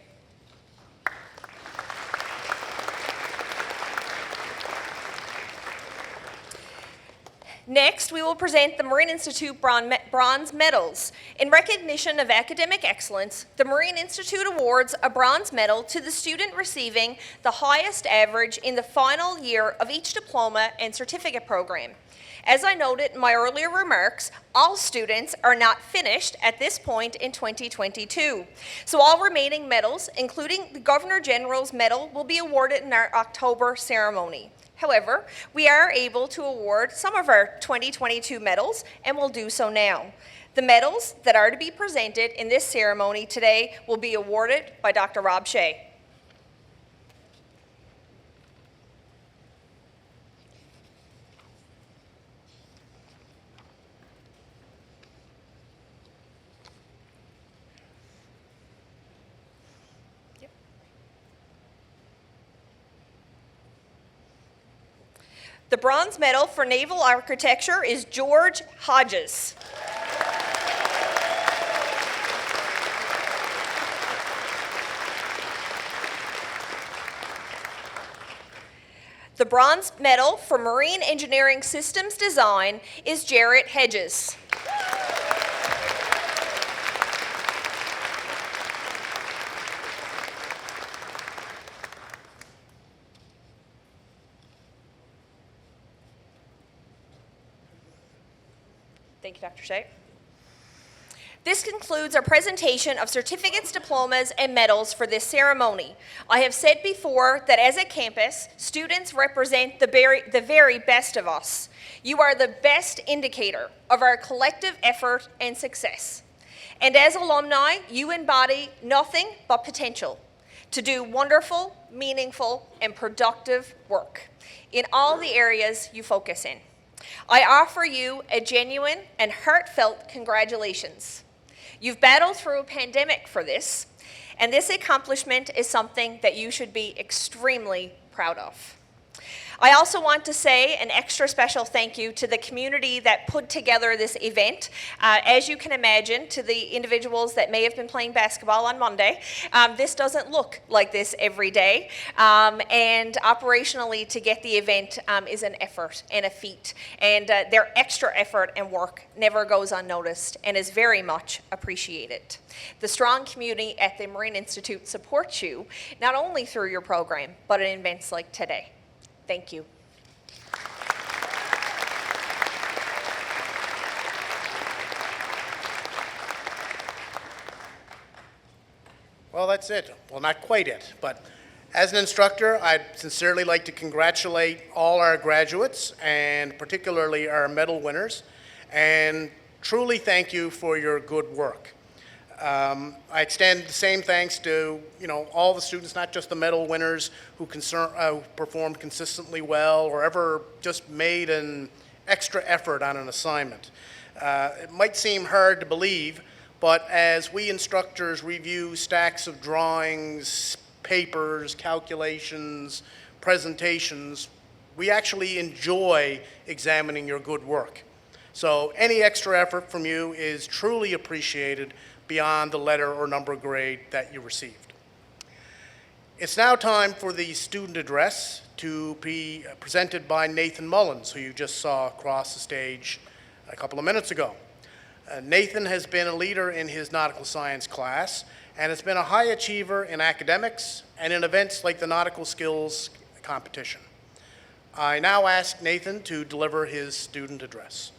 Next, we will present the Marine Institute Bronze Medals. In recognition of academic excellence, the Marine Institute awards a bronze medal to the student receiving the highest average in the final year of each diploma and certificate program. As I noted in my earlier remarks, all students are not finished at this point in 2022. So all remaining medals, including the Governor General's Medal, will be awarded in our October ceremony. However, we are able to award some of our 2022 medals, and will do so now. The medals that are to be presented in this ceremony today will be awarded by Dr. Rob Shea. The bronze medal for naval architecture is George Hodges. The bronze medal for Marine Engineering Systems Design is Jarrett Hedges. Thank you, Dr. Shea. This concludes our presentation of certificates, diplomas, and medals for this ceremony. I have said before that as a campus, students represent the very best of us. You are the best indicator of our collective effort and success. And as alumni, you embody nothing but potential to do wonderful, meaningful, and productive work in all the areas you focus in. I offer you a genuine and heartfelt congratulations. You've battled through a pandemic for this, and this accomplishment is something that you should be extremely proud of. I also want to say an extra special thank you to the community that put together this event. As you can imagine, to the individuals that may have been playing basketball on Monday, this doesn't look like this every day. And operationally, to get the event is an effort and a feat. And their extra effort and work never goes unnoticed and is very much appreciated. The strong community at the Marine Institute supports you, not only through your program, but in events like today. Thank you. Well, that's it. Well, not quite it, but as an instructor, I'd sincerely like to congratulate all our graduates and particularly our medal winners, and truly thank you for your good work. I extend the same thanks to all the students, not just the medal winners who performed consistently well or ever just made an extra effort on an assignment. It might seem hard to believe, but as we instructors review stacks of drawings, papers, calculations, presentations, we actually enjoy examining your good work. So any extra effort from you is truly appreciated beyond the letter or number grade that you received. It's now time for the student address to be presented by Nathan Mullins, who you just saw across the stage a couple of minutes ago. Nathan has been a leader in his nautical science class and has been a high achiever in academics and in events like the Nautical Skills Competition. I now ask Nathan to deliver his student address.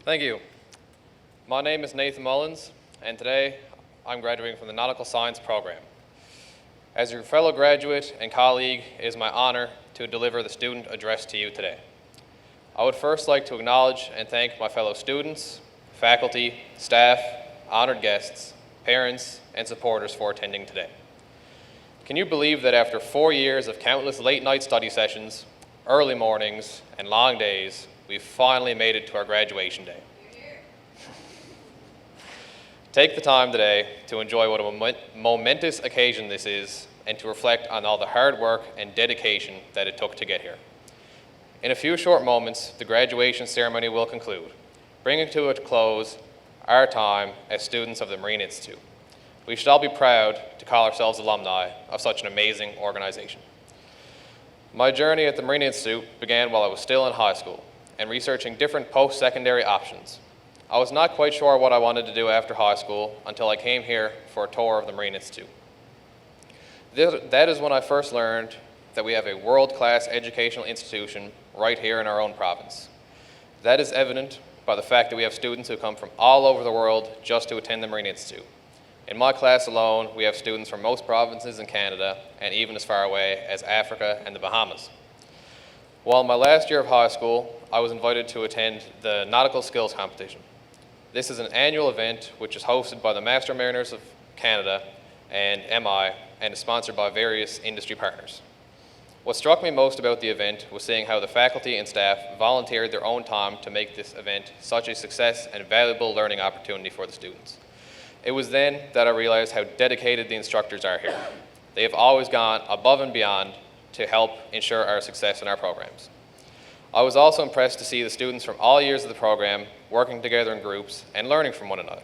Thank you. My name is Nathan Mullins, and today I'm graduating from the Nautical Science program. As your fellow graduate and colleague, it is my honor to deliver the student address to you today. I would first like to acknowledge and thank my fellow students, faculty, staff, honored guests, parents, and supporters for attending today. Can you believe that after 4 years of countless late-night study sessions, early mornings, and long days, we've finally made it to our graduation day? Take the time today to enjoy what a momentous occasion this is and to reflect on all the hard work and dedication that it took to get here. In a few short moments, the graduation ceremony will conclude, bringing to a close our time as students of the Marine Institute. We should all be proud to call ourselves alumni of such an amazing organization. My journey at the Marine Institute began while I was still in high school and researching different post-secondary options. I was not quite sure what I wanted to do after high school until I came here for a tour of the Marine Institute. That is when I first learned that we have a world-class educational institution right here in our own province. That is evident by the fact that we have students who come from all over the world just to attend the Marine Institute. In my class alone, we have students from most provinces in Canada and even as far away as Africa and the Bahamas. While in my last year of high school, I was invited to attend the Nautical Skills Competition. This is an annual event which is hosted by the Master Mariners of Canada and MI and is sponsored by various industry partners. What struck me most about the event was seeing how the faculty and staff volunteered their own time to make this event such a success and valuable learning opportunity for the students. It was then that I realized how dedicated the instructors are here. They have always gone above and beyond to help ensure our success in our programs. I was also impressed to see the students from all years of the program working together in groups and learning from one another.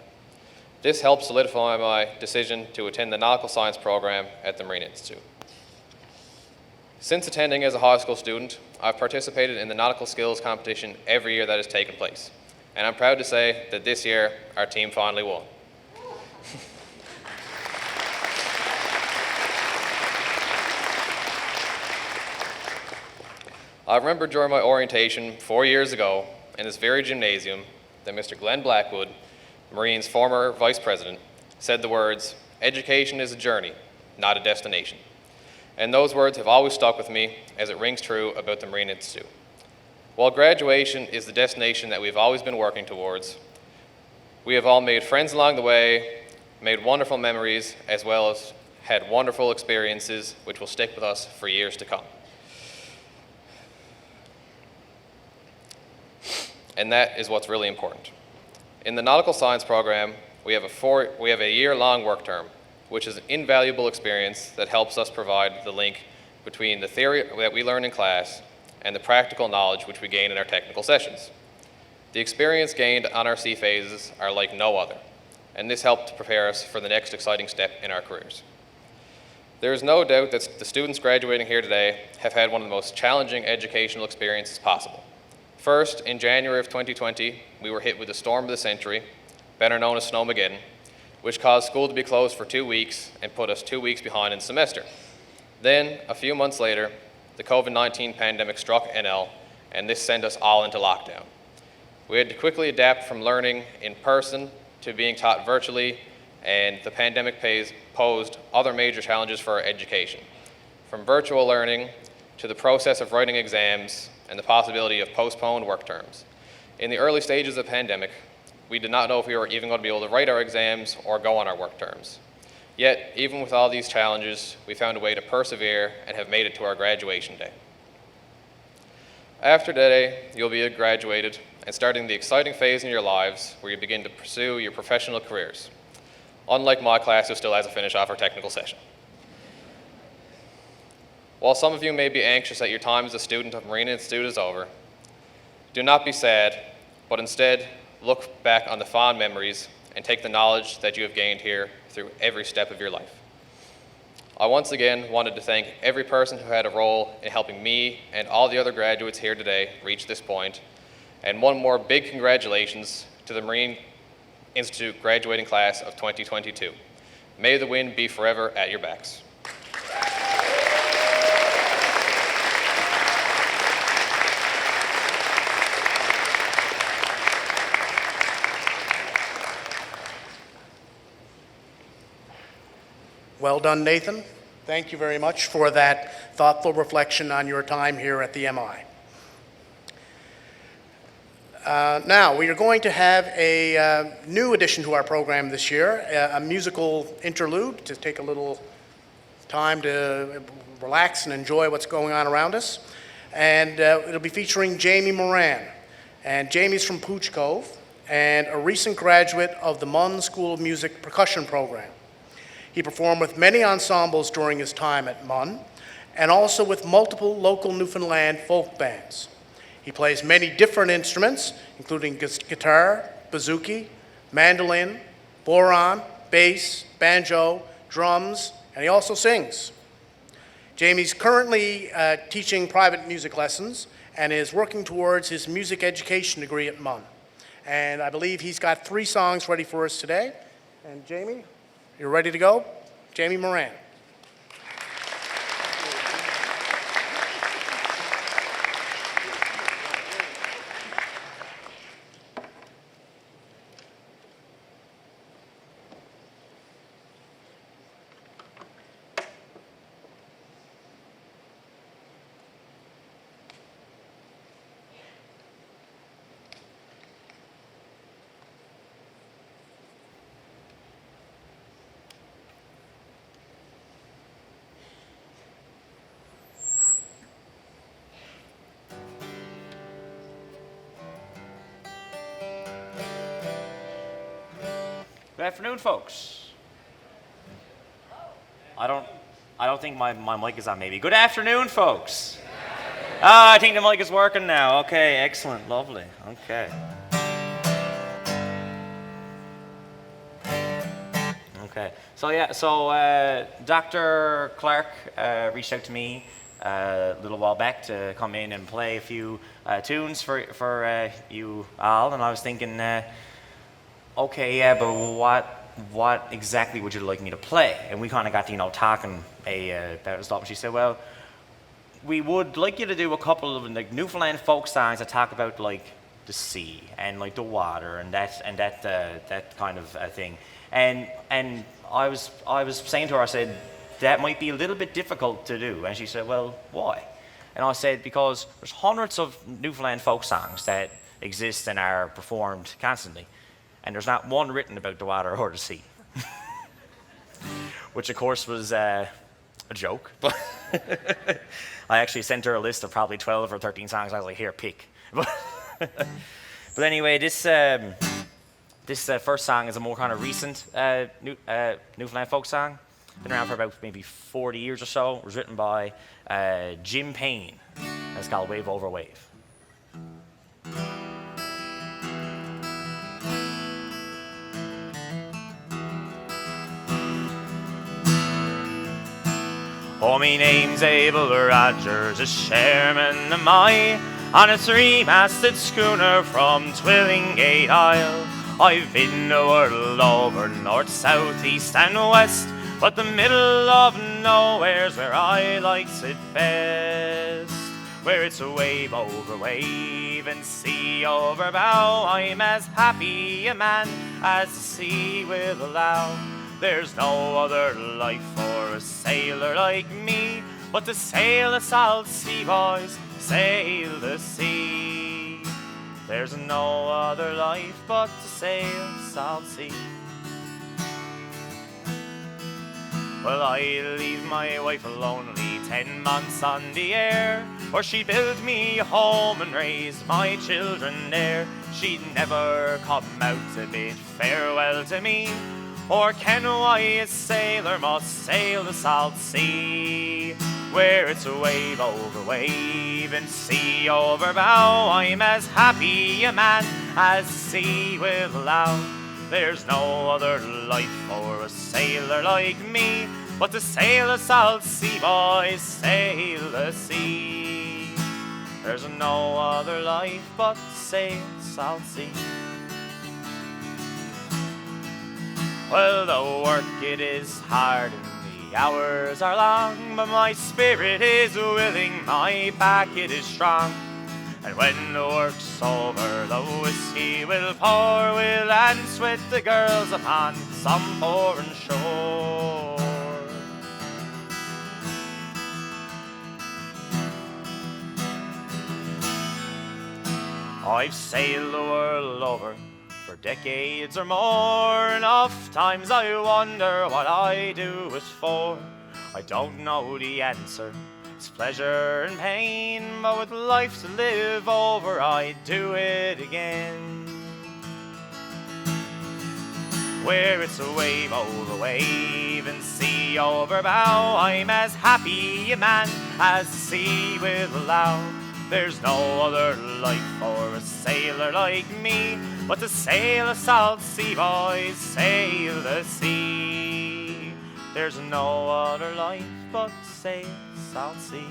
This helped solidify my decision to attend the Nautical Science program at the Marine Institute. Since attending as a high school student, I've participated in the nautical skills competition every year that has taken place. And I'm proud to say that this year, our team finally won. I remember during my orientation 4 years ago in this very gymnasium that Mr. Glenn Blackwood, Marine's former vice president, said the words, "Education is a journey, not a destination." And those words have always stuck with me as it rings true about the Marine Institute. While graduation is the destination that we've always been working towards, we have all made friends along the way, made wonderful memories, as well as had wonderful experiences which will stick with us for years to come. And that is what's really important. In the Nautical Science program, we have a year-long work term, which is an invaluable experience that helps us provide the link between the theory that we learn in class and the practical knowledge which we gain in our technical sessions. The experience gained on our sea phases are like no other, and this helped to prepare us for the next exciting step in our careers. There is no doubt that the students graduating here today have had one of the most challenging educational experiences possible. First, in January of 2020, we were hit with the storm of the century, better known as Snowmageddon, which caused school to be closed for 2 weeks and put us 2 weeks behind in semester. Then, a few months later, the COVID-19 pandemic struck NL, and this sent us all into lockdown. We had to quickly adapt from learning in person to being taught virtually, and the pandemic posed other major challenges for our education, from virtual learning to the process of writing exams and the possibility of postponed work terms. In the early stages of the pandemic, we did not know if we were even going to be able to write our exams or go on our work terms. Yet, even with all these challenges, we found a way to persevere and have made it to our graduation day. After today, you'll be graduated and starting the exciting phase in your lives where you begin to pursue your professional careers. Unlike my class, who still has to finish off our technical session. While some of you may be anxious that your time as a student of Marine Institute is over, do not be sad, but instead look back on the fond memories and take the knowledge that you have gained here through every step of your life. I once again wanted to thank every person who had a role in helping me and all the other graduates here today reach this point, and one more big congratulations to the Marine Institute graduating class of 2022. May the wind be forever at your backs. Well done, Nathan. Thank you very much for that thoughtful reflection on your time here at the MI. Now, we are going to have a new addition to our program this year, a musical interlude to take a little time to relax and enjoy what's going on around us. And it'll be featuring Jamie Moran. And Jamie's from Pooch Cove and a recent graduate of the Munn School of Music percussion program. He performed with many ensembles during his time at Munn, and also with multiple local Newfoundland folk bands. He plays many different instruments, including guitar, bouzouki, mandolin, boron, bass, banjo, drums, and he also sings. Jamie's currently teaching private music lessons and is working towards his music education degree at Munn. And I believe he's got 3 songs ready for us today. And Jamie? You're ready to go? Jamie Moran. Good afternoon, folks. I don't think my mic is on, maybe. Good afternoon, folks. I think the mic is working now. Okay, excellent, lovely. Okay. Okay. So Dr. Clark reached out to me a little while back to come in and play a few tunes for you all, and I was thinking, okay, yeah, but what exactly would you like me to play? And we kind of got to, talking about stuff, and she said, well, we would like you to do a couple of like Newfoundland folk songs that talk about like the sea and like the water and that kind of thing. And I was saying to her, I said, that might be a little bit difficult to do. And she said, well, why? And I said, because there's hundreds of Newfoundland folk songs that exist and are performed constantly, and there's not one written about the water or the sea. Which of course was a joke, but I actually sent her a list of probably 12 or 13 songs. I was like, here, pick. But anyway, this first song is a more kind of recent Newfoundland folk song. Been around for about maybe 40 years or so. It was written by Jim Payne. It's called Wave Over Wave. Oh, me name's Abel Rogers, a chairman am I, on a three-masted schooner from Twillingate Isle. I've been the world over, north, south, east and west, but the middle of nowhere's where I likes it best. Where it's a wave over wave and sea over bow, I'm as happy a man as the sea will allow. There's no other life for a sailor like me, but to sail the salt sea, boys, sail the sea. There's no other life but to sail the salt sea. Well, I leave my wife alone, only 10 months on the air, where she built me a home and raised my children there. She'd never come out to bid farewell to me, or ken why a sailor must sail the salt sea. Where it's a wave over wave and sea over bow, I'm as happy a man as the sea will allow. There's no other life for a sailor like me, but to sail the salt sea, boys, sail the sea. There's no other life but to sail the salt sea. Well, the work it is hard and the hours are long, but my spirit is willing, my back it is strong. And when the work's over, the whiskey will pour, we'll dance with the girls upon some foreign shore. I've sailed the world over for decades or more. Enough times I wonder what I do it for. I don't know the answer, it's pleasure and pain, but with life to live over, I'd do it again. Where it's a wave over wave and sea over bow, I'm as happy a man as the sea will allow. There's no other life for a sailor like me, but to sail the salt sea, boys, sail the sea. There's no other life but to sail the salt sea.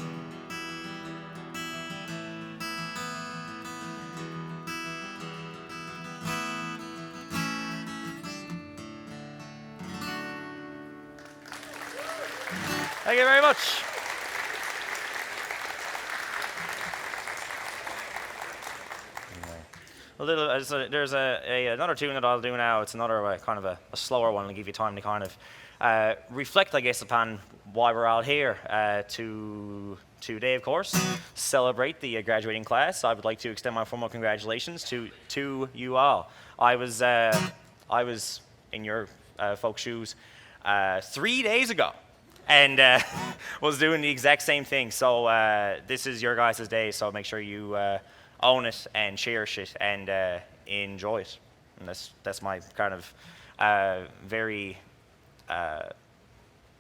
Thank you very much. There's another tune that I'll do now. It's another kind of a slower one. I'll give you time to kind of reflect, I guess, upon why we're all here today, of course, celebrate the graduating class. I would like to extend my formal congratulations to you all. I was in your folks' shoes 3 days ago, and was doing the exact same thing. So this is your guys' day. So make sure you own it and cherish it and enjoy it. And that's my kind of very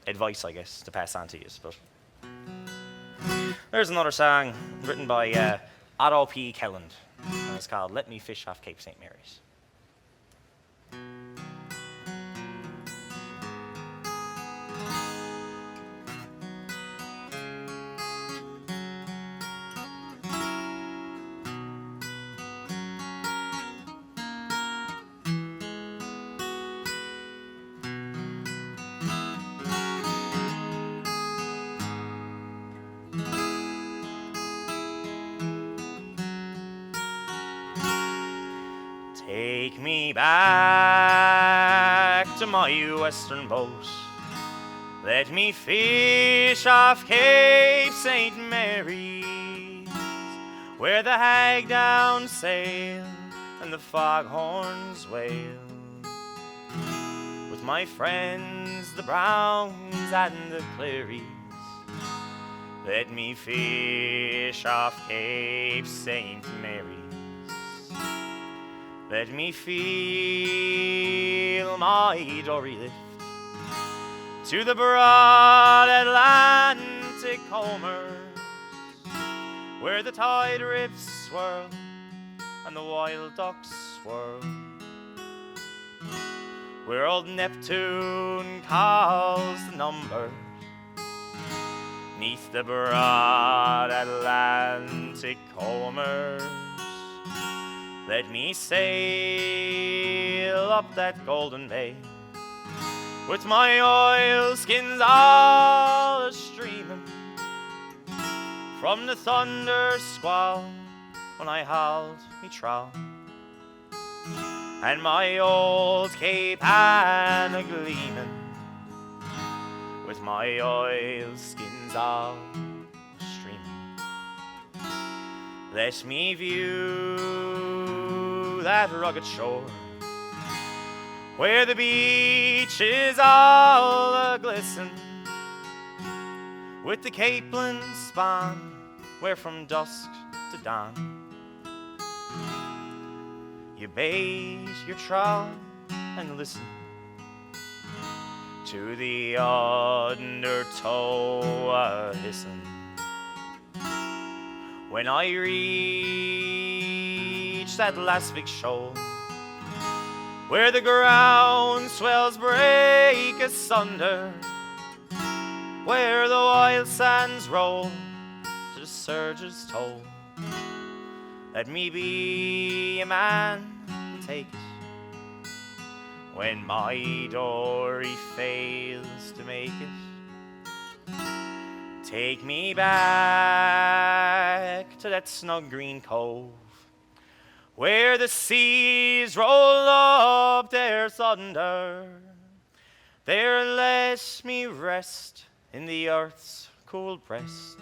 advice, I guess, to pass on to you. But There's another song written by Otto P. Kelland, and it's called Let Me Fish Off Cape St. Mary's. Take me back to my westernmost. Let me fish off Cape St. Mary's, where the hagdowns sail and the foghorns wail. With my friends, the Browns and the Clearys, let me fish off Cape St. Mary's. Let me feel my dory lift to the broad Atlantic combers, where the tide rips swirl and the wild ducks swirl, where old Neptune calls the numbers, neath the broad Atlantic combers. Let me sail up that golden bay, with my oilskins all a-streaming, from the thunder squall when I hauled me trow, and my old Cape Ann gleaming, with my oilskins all a-streaming. Let me view that rugged shore, where the beach is all a-glisten, with the capeland span, where from dusk to dawn you bait your trout and listen to the undertow a-hissing. When I reach that last big shoal, where the ground swells break asunder, where the wild sands roll to the surge's toll, let me be a man to take it when my dory fails to make it. Take me back to that snug green cove, where the seas roll up their thunder. There let me rest in the earth's cool breast,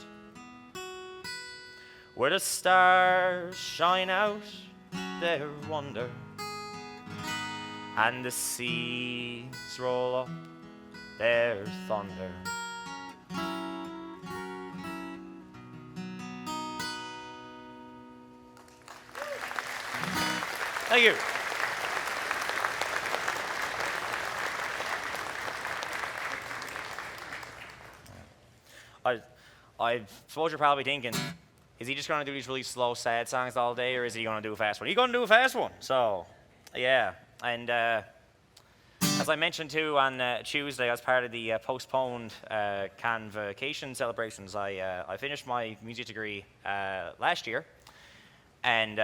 where the stars shine out their wonder, and the seas roll up their thunder. Thank you. I suppose you're probably thinking, is he just going to do these really slow, sad songs all day, or is he going to do a fast one? He's going to do a fast one. So, yeah. And as I mentioned too on Tuesday, as part of the postponed Convocation celebrations, I finished my music degree last year, and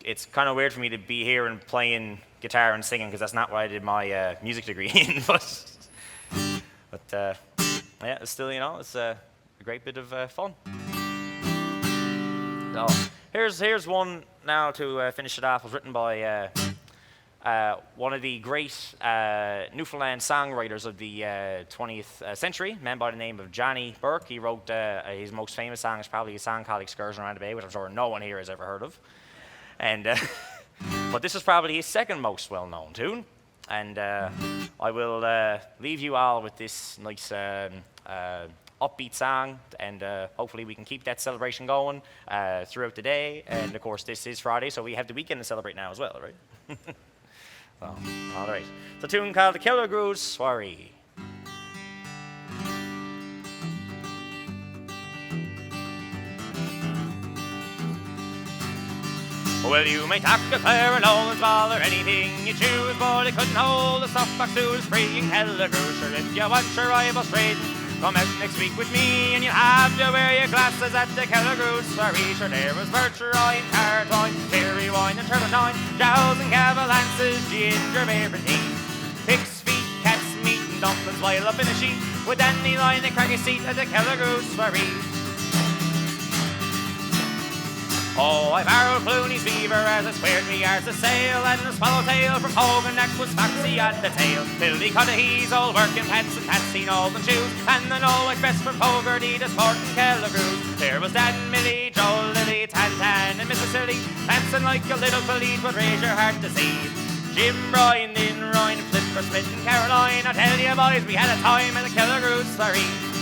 it's kind of weird for me to be here and playing guitar and singing, because that's not what I did my music degree in. But yeah, it's still, it's a great bit of fun. So here's one now to finish it off. It was written by one of the great Newfoundland songwriters of the 20th century, a man by the name of Johnny Burke. He wrote his most famous song is probably a song called Excursion Around the Bay, which I'm sure no one here has ever heard of. And but this is probably his second most well-known tune. And I will leave you all with this nice upbeat song, and hopefully we can keep that celebration going throughout the day. And of course, this is Friday, so we have the weekend to celebrate now as well, right? So, all right. It's a tune called The Killer Groove Soiree. Well, you may tack a Clare and Nolan's ball or anything you choose, but it couldn't hold a softbox to the spring Kelligrews. Sure, if you want your rival straight, come out next week with me and you'll have to wear your glasses at the Kelligrews Soiree. Sure, there was Bircherine, Cartwine, cherry wine and turpentine, jowls and cavalances, ginger beer and tea. Pigs, feet, cats, meat and dumplings while up in a sheet with dandelion and craggy seat at the Kelligrews Soiree. Oh, I borrowed Clooney's beaver as I squared me arse a sail, and the swallowtail from Hogan neck was foxy at the tail. Billy Cudahy's old working pants and Patsy Nolan shoes, and the Noel Express from Fogarty to Sporting Kelligrews. There was Dan, Millie, Joel, Lily, Tan, and Mrs. Silly, dancing like a little police would raise your heart to see. Jim, Brian, Lynn, Ryan, Flipper, Smith and Caroline, I tell you boys, we had a time at the Kelligrews Soiree.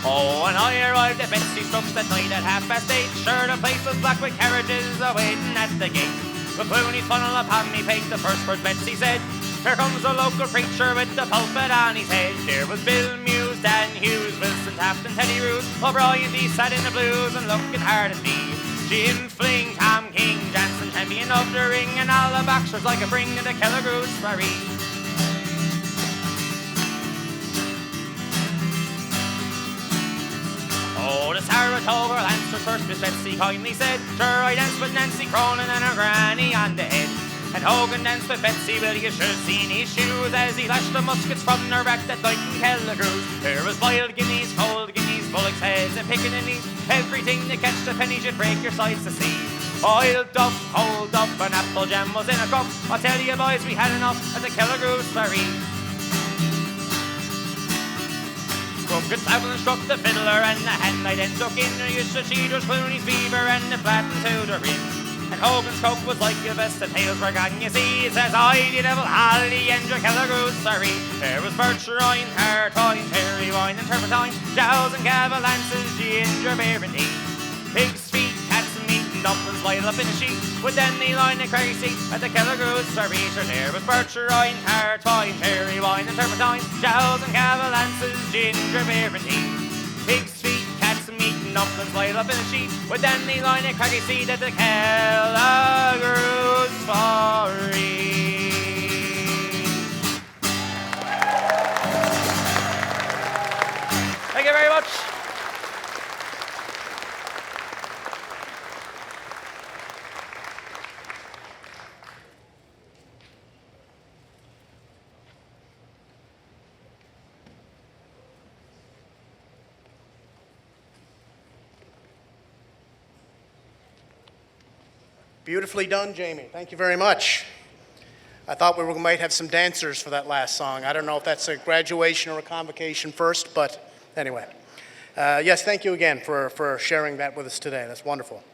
Oh, and I arrived at Betsy Strokes that night at 8:30. Sure, the place was black with carriages a-waiting at the gate. With Clooney's funnel upon me pate, the first word Betsy said, here comes a local preacher with the pulpit on his head. There was Bill Muse, Dan Hughes, Wilson Taft and Teddy Roos. O'Brien D sat in the blues and looking hard at me. Jim Fling, Tom King, Jansen, champion of the ring, and all the boxers like a bring in the Kelligrews Soiree. Oh, the Saratoga Lancers first Miss Betsy kindly said, sure, I danced with Nancy Cronin and her granny on the head. And Hogan danced with Betsy, well, you should have seen his shoes as he lashed the muskets from their back that night in Kelligrews. There was boiled guineas, cold guineas, bullocks' heads and pickaninnies, everything to catch the pennies you'd break your sides to see. Boiled duff, cold duff, and apple jam was in a cup. I'll tell you boys, we had enough at the Kelligrews Soiree. Crooked Flavin struck the fiddler and the hand I then took in. You should see there's Clooney's beaver and the flattened to the rim. And Hogan's coke was like your best, the tails were gone, you see. It says, I the devil, Holly, and your Kelligrews Soiree. There was Bircherine, Cartwine, cherry wine and turpentine, jowls and cavalances, ginger beer and tea. Pig's feet, cats and meat and dumplings laid up in a sheet with dandelion and craggy seat at the Kelligrews Soiree. Sure, there was Bircherine, Cartwine, cherry wine and turpentine, jowls and cavalances, ginger beer and tea. Pig's feet, cats and meat and dumplings laid up in a sheet with dandelion and craggy seed at the Kelligrews Soiree. Thank you very much. Beautifully done, Jamie. Thank you very much. I thought we might have some dancers for that last song. I don't know if that's a graduation or a convocation first, but anyway. Yes, thank you again for sharing that with us today. That's wonderful.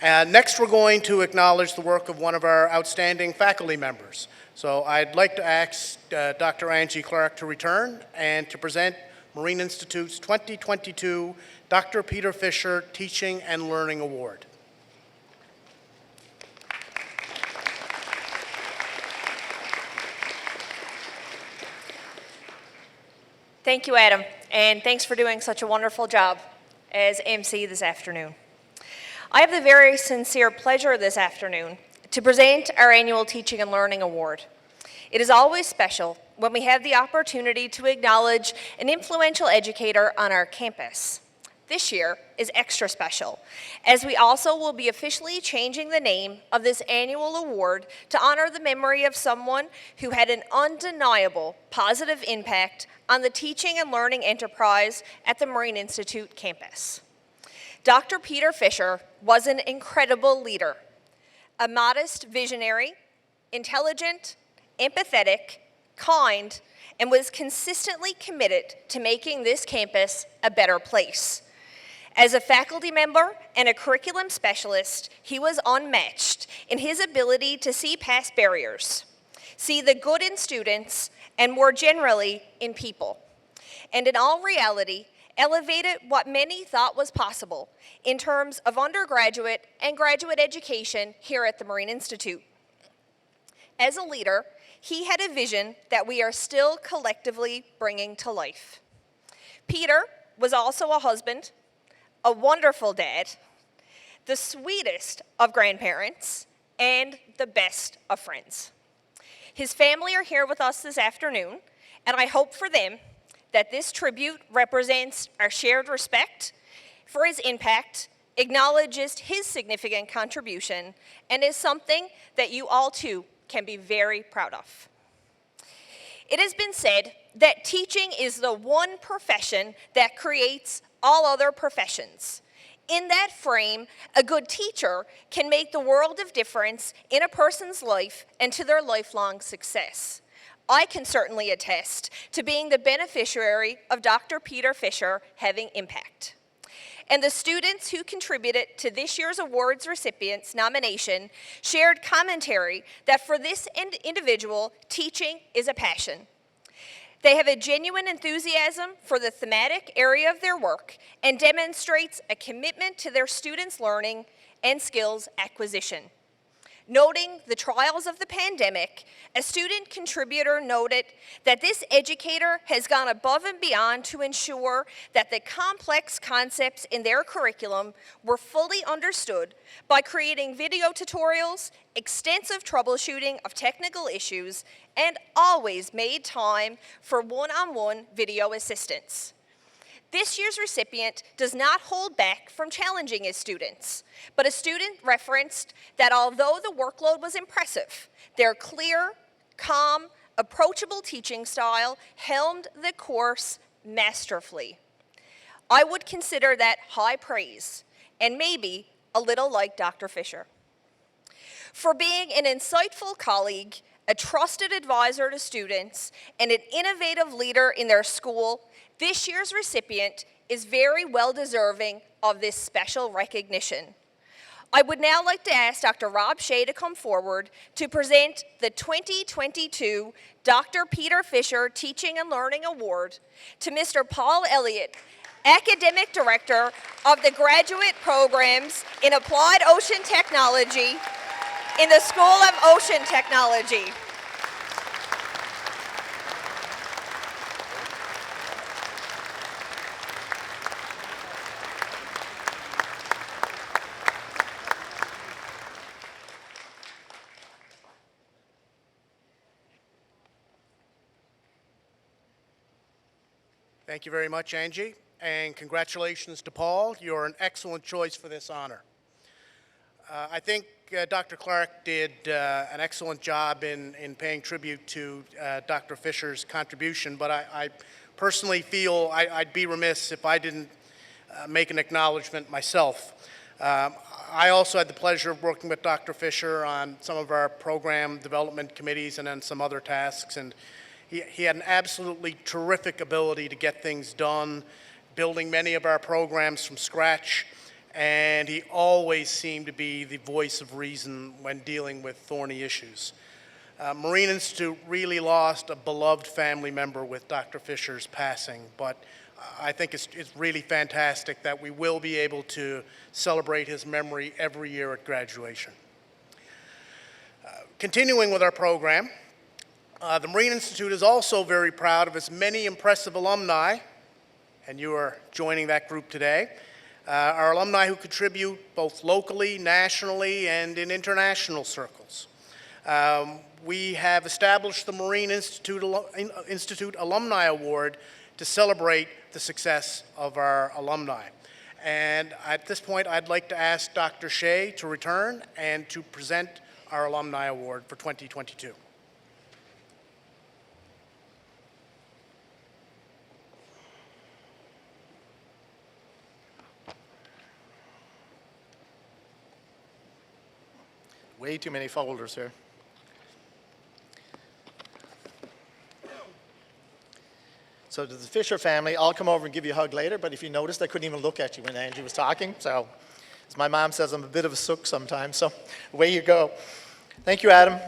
Next, we're going to acknowledge the work of one of our outstanding faculty members. So I'd like to ask Dr. Angie Clark to return and to present Marine Institute's 2022 Dr. Peter Fisher Teaching and Learning Award. Thank you, Adam, and thanks for doing such a wonderful job as MC this afternoon. I have the very sincere pleasure this afternoon to present our annual Teaching and Learning Award. It is always special when we have the opportunity to acknowledge an influential educator on our campus. This year is extra special, as we also will be officially changing the name of this annual award to honor the memory of someone who had an undeniable positive impact on the teaching and learning enterprise at the Marine Institute campus. Dr. Peter Fisher was an incredible leader, a modest visionary, intelligent, empathetic, kind, and was consistently committed to making this campus a better place. As a faculty member and a curriculum specialist, he was unmatched in his ability to see past barriers, see the good in students, and more generally, in people. And in all reality, elevated what many thought was possible in terms of undergraduate and graduate education here at the Marine Institute. As a leader, he had a vision that we are still collectively bringing to life. Peter was also a husband, a wonderful dad, the sweetest of grandparents, and the best of friends. His family are here with us this afternoon, and I hope for them that this tribute represents our shared respect for his impact, acknowledges his significant contribution, and is something that you all too can be very proud of. It has been said that teaching is the one profession that creates all other professions. In that frame, a good teacher can make the world of difference in a person's life and to their lifelong success. I can certainly attest to being the beneficiary of Dr. Peter Fisher having impact. And the students who contributed to this year's awards recipients nomination shared commentary that for this individual, teaching is a passion. They have a genuine enthusiasm for the thematic area of their work and demonstrates a commitment to their students' learning and skills acquisition. Noting the trials of the pandemic, a student contributor noted that this educator has gone above and beyond to ensure that the complex concepts in their curriculum were fully understood by creating video tutorials, extensive troubleshooting of technical issues, and always made time for one-on-one video assistance. This year's recipient does not hold back from challenging his students, but a student referenced that although the workload was impressive, their clear, calm, approachable teaching style helmed the course masterfully. I would consider that high praise, and maybe a little like Dr. Fisher. For being an insightful colleague, a trusted advisor to students, and an innovative leader in their school, this year's recipient is very well deserving of this special recognition. I would now like to ask Dr. Rob Shea to come forward to present the 2022 Dr. Peter Fisher Teaching and Learning Award to Mr. Paul Elliott, Academic Director of the Graduate Programs in Applied Ocean Technology in the School of Ocean Technology. Thank you very much, Angie, and congratulations to Paul. You're an excellent choice for this honor. I think Dr. Clark did an excellent job in paying tribute to Dr. Fisher's contribution, but I personally feel I'd be remiss if I didn't make an acknowledgement myself. I also had the pleasure of working with Dr. Fisher on some of our program development committees and on some other tasks, and he had an absolutely terrific ability to get things done, building many of our programs from scratch, and he always seemed to be the voice of reason when dealing with thorny issues. Marine Institute really lost a beloved family member with Dr. Fisher's passing, but I think it's really fantastic that we will be able to celebrate his memory every year at graduation. Continuing with our program, the Marine Institute is also very proud of its many impressive alumni, and you are joining that group today. Our alumni who contribute both locally, nationally, and in international circles. We have established the Marine Institute Alumni Award to celebrate the success of our alumni. And at this point, I'd like to ask Dr. Shea to return and to present our Alumni Award for 2022. Way too many folders here. So to the Fisher family, I'll come over and give you a hug later, but if you noticed, I couldn't even look at you when Angie was talking. So as my mom says, I'm a bit of a sook sometimes, so away you go. Thank you, Adam.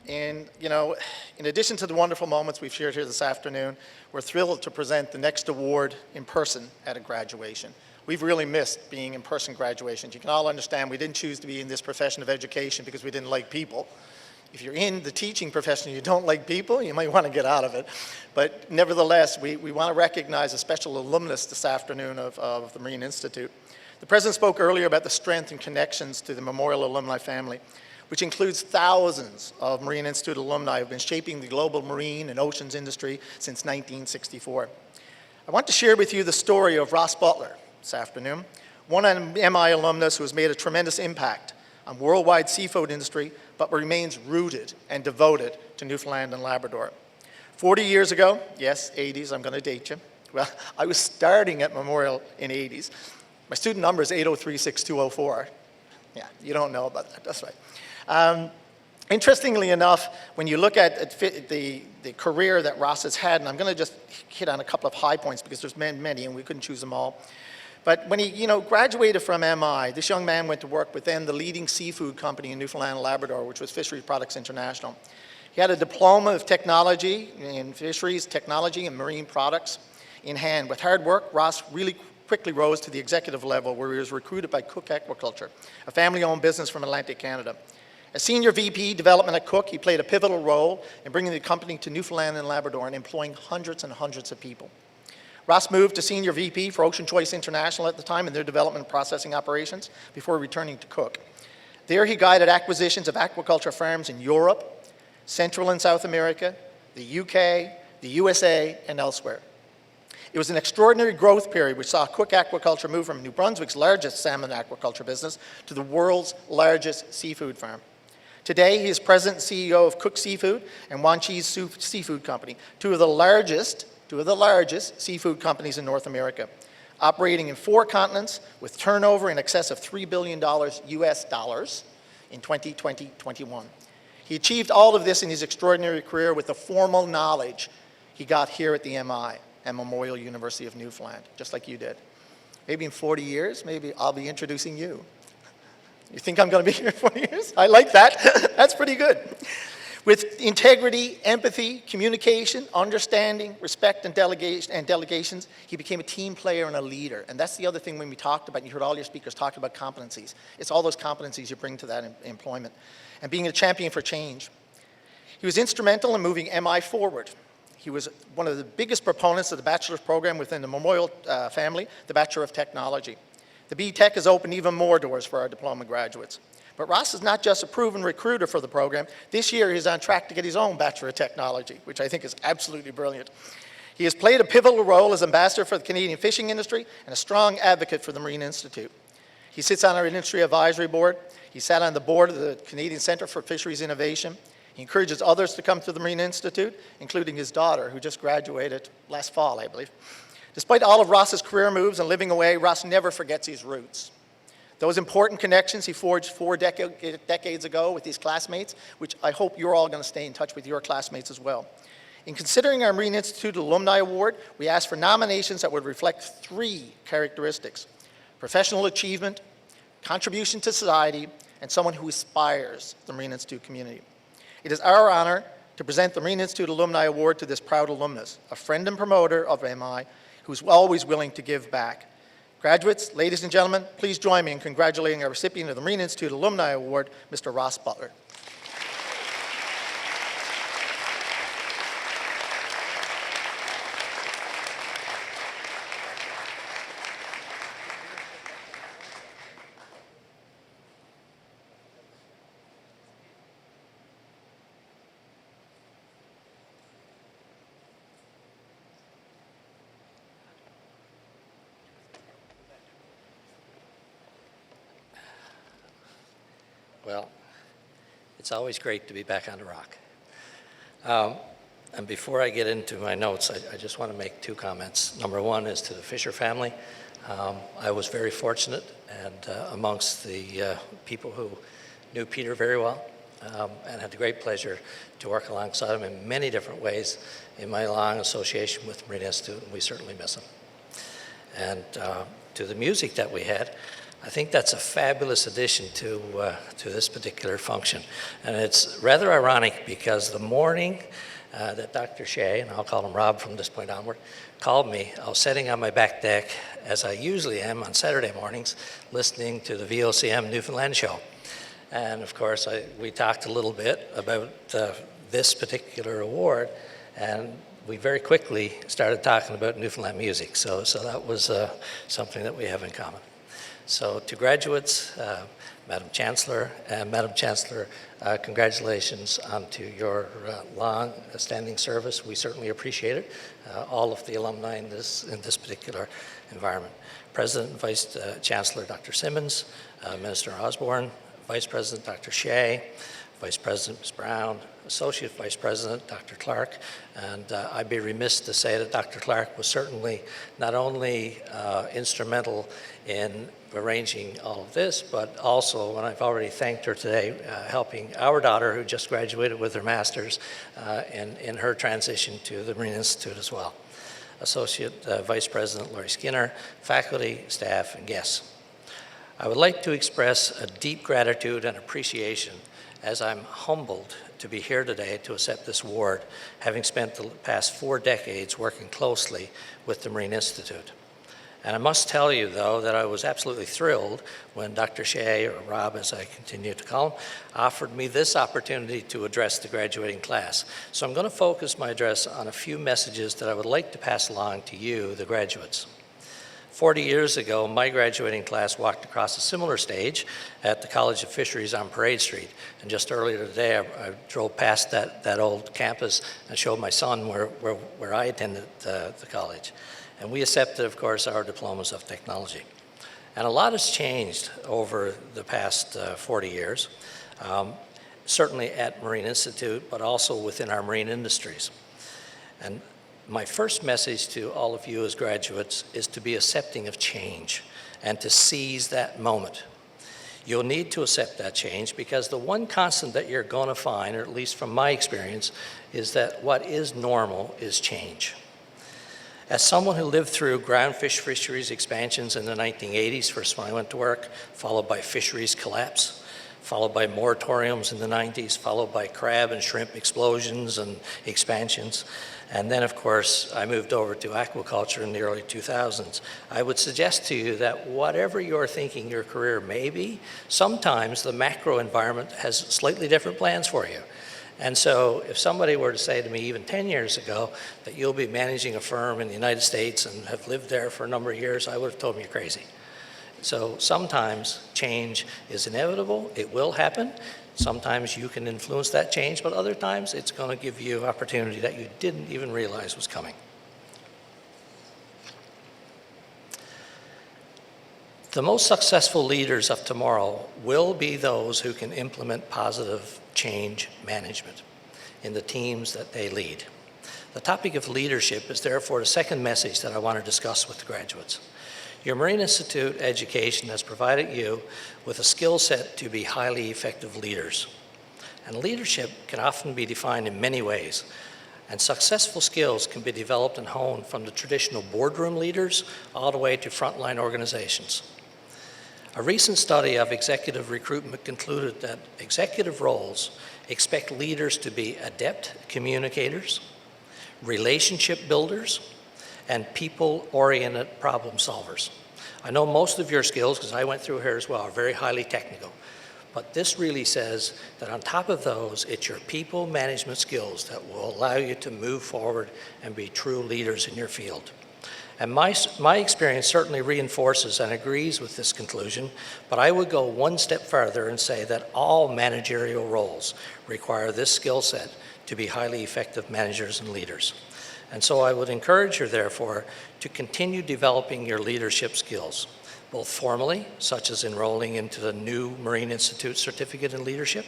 And, you know, in addition to the wonderful moments we've shared here this afternoon, we're thrilled to present the next award in person at a graduation. We've really missed being in-person graduations. You can all understand we didn't choose to be in this profession of education because we didn't like people. If you're in the teaching profession and you don't like people, you might want to get out of it. But nevertheless, we want to recognize a special alumnus this afternoon of the Marine Institute. The President spoke earlier about the strength and connections to the Memorial Alumni family, which includes thousands of Marine Institute alumni who have been shaping the global marine and oceans industry since 1964. I want to share with you the story of Ross Butler this afternoon, one MI alumnus who has made a tremendous impact on worldwide seafood industry, but remains rooted and devoted to Newfoundland and Labrador. 40 years ago, yes, 80s, I'm going to date you. Well, I was starting at Memorial in 80s. My student number is 8036204. Yeah, you don't know about that, that's right. Interestingly enough, when you look at the career that Ross has had, and I'm going to just hit on a couple of high points because there's many and we couldn't choose them all. But when he graduated from MI, this young man went to work with then the leading seafood company in Newfoundland and Labrador, which was Fisheries Products International. He had a diploma of technology in fisheries, technology, and marine products in hand. With hard work, Ross really quickly rose to the executive level where he was recruited by Cook Aquaculture, a family-owned business from Atlantic Canada. As Senior VP Development at Cook, he played a pivotal role in bringing the company to Newfoundland and Labrador and employing hundreds and hundreds of people. Ross moved to Senior VP for Ocean Choice International at the time in their development and processing operations before returning to Cook. There he guided acquisitions of aquaculture farms in Europe, Central and South America, the UK, the USA, and elsewhere. It was an extraordinary growth period which saw Cook Aquaculture move from New Brunswick's largest salmon aquaculture business to the world's largest seafood farm. Today, he is President and CEO of Cook Seafood and Wan Chee's Seafood Company, two of the largest seafood companies in North America, operating in 4 continents with turnover in excess of $3 billion US dollars in 2020-21. He achieved all of this in his extraordinary career with the formal knowledge he got here at the MI and Memorial University of Newfoundland, just like you did. Maybe in 40 years, maybe I'll be introducing you. You think I'm going to be here in 40 years? I like that. That's pretty good. With integrity, empathy, communication, understanding, respect, and delegations, he became a team player and a leader. And that's the other thing when we talked about, you heard all your speakers talk about competencies. It's all those competencies you bring to that employment. And being a champion for change. He was instrumental in moving MI forward. He was one of the biggest proponents of the bachelor's program within the Memorial family, the Bachelor of Technology. The B-Tech has opened even more doors for our diploma graduates. But Ross is not just a proven recruiter for the program. This year, he's on track to get his own Bachelor of Technology, which I think is absolutely brilliant. He has played a pivotal role as ambassador for the Canadian fishing industry and a strong advocate for the Marine Institute. He sits on our Industry Advisory Board. He sat on the board of the Canadian Centre for Fisheries Innovation. He encourages others to come to the Marine Institute, including his daughter, who just graduated last fall, I believe. Despite all of Ross's career moves and living away, Ross never forgets his roots. Those important connections he forged 4 decades ago with his classmates, which I hope you're all going to stay in touch with your classmates as well. In considering our Marine Institute Alumni Award, we asked for nominations that would reflect 3 characteristics: professional achievement, contribution to society, and someone who inspires the Marine Institute community. It is our honor to present the Marine Institute Alumni Award to this proud alumnus, a friend and promoter of MI, who's always willing to give back. Graduates, ladies and gentlemen, please join me in congratulating our recipient of the Marine Institute Alumni Award, Mr. Ross Butler. Well, it's always great to be back on the rock. And before I get into my notes, I just want to make 2 comments. Number 1 is to the Fisher family. I was very fortunate, and amongst the people who knew Peter very well, and had the great pleasure to work alongside him in many different ways in my long association with the Marine Institute, and we certainly miss him. And to the music that we had, I think that's a fabulous addition to this particular function. And it's rather ironic because the morning that Dr. Shea, and I'll call him Rob from this point onward, called me, I was sitting on my back deck, as I usually am on Saturday mornings, listening to the VOCM Newfoundland show. And of course, we talked a little bit about this particular award, and we very quickly started talking about Newfoundland music. So that was something that we have in common. So to graduates, Madam Chancellor, congratulations on to your long-standing service. We certainly appreciate it, all of the alumni in this particular environment. President and Vice Chancellor Dr. Simmons, Minister Osborne, Vice President Dr. Shea, Vice President Ms. Brown, Associate Vice President Dr. Clark, and I'd be remiss to say that Dr. Clark was certainly not only instrumental in arranging all of this, but also, and I've already thanked her today, helping our daughter who just graduated with her master's in her transition to the Marine Institute as well. Associate Vice President Laurie Skinner, faculty, staff, and guests. I would like to express a deep gratitude and appreciation as I'm humbled to be here today to accept this award, having spent the past 4 decades working closely with the Marine Institute. And I must tell you, though, that I was absolutely thrilled when Dr. Shea, or Rob as I continue to call him, offered me this opportunity to address the graduating class. So I'm going to focus my address on a few messages that I would like to pass along to you, the graduates. 40 years ago, my graduating class walked across a similar stage at the College of Fisheries on Parade Street. And just earlier today, I drove past that old campus and showed my son where I attended the college. And we accepted, of course, our diplomas of technology. And a lot has changed over the past 40 years, certainly at Marine Institute, but also within our marine industries. And my first message to all of you as graduates is to be accepting of change and to seize that moment. You'll need to accept that change because the one constant that you're going to find, or at least from my experience, is that what is normal is change. As someone who lived through groundfish fisheries expansions in the 1980s, first when I went to work, followed by fisheries collapse, followed by moratoriums in the 90s, followed by crab and shrimp explosions and expansions, and then, of course, I moved over to aquaculture in the early 2000s. I would suggest to you that whatever you're thinking your career may be, sometimes the macro environment has slightly different plans for you. And so if somebody were to say to me even 10 years ago that you'll be managing a firm in the United States and have lived there for a number of years, I would have told them you're crazy. So sometimes change is inevitable. It will happen. Sometimes you can influence that change, but other times it's going to give you opportunity that you didn't even realize was coming. The most successful leaders of tomorrow will be those who can implement positive change management in the teams that they lead. The topic of leadership is therefore the second message that I want to discuss with the graduates. Your Marine Institute education has provided you with a skill set to be highly effective leaders. And leadership can often be defined in many ways. And successful skills can be developed and honed from the traditional boardroom leaders all the way to frontline organizations. A recent study of executive recruitment concluded that executive roles expect leaders to be adept communicators, relationship builders, and people-oriented problem solvers. I know most of your skills, because I went through here as well, are very highly technical. But this really says that on top of those, it's your people management skills that will allow you to move forward and be true leaders in your field. And my experience certainly reinforces and agrees with this conclusion, but I would go one step further and say that all managerial roles require this skill set to be highly effective managers and leaders. And so I would encourage you, therefore, to continue developing your leadership skills, both formally, such as enrolling into the new Marine Institute Certificate in Leadership,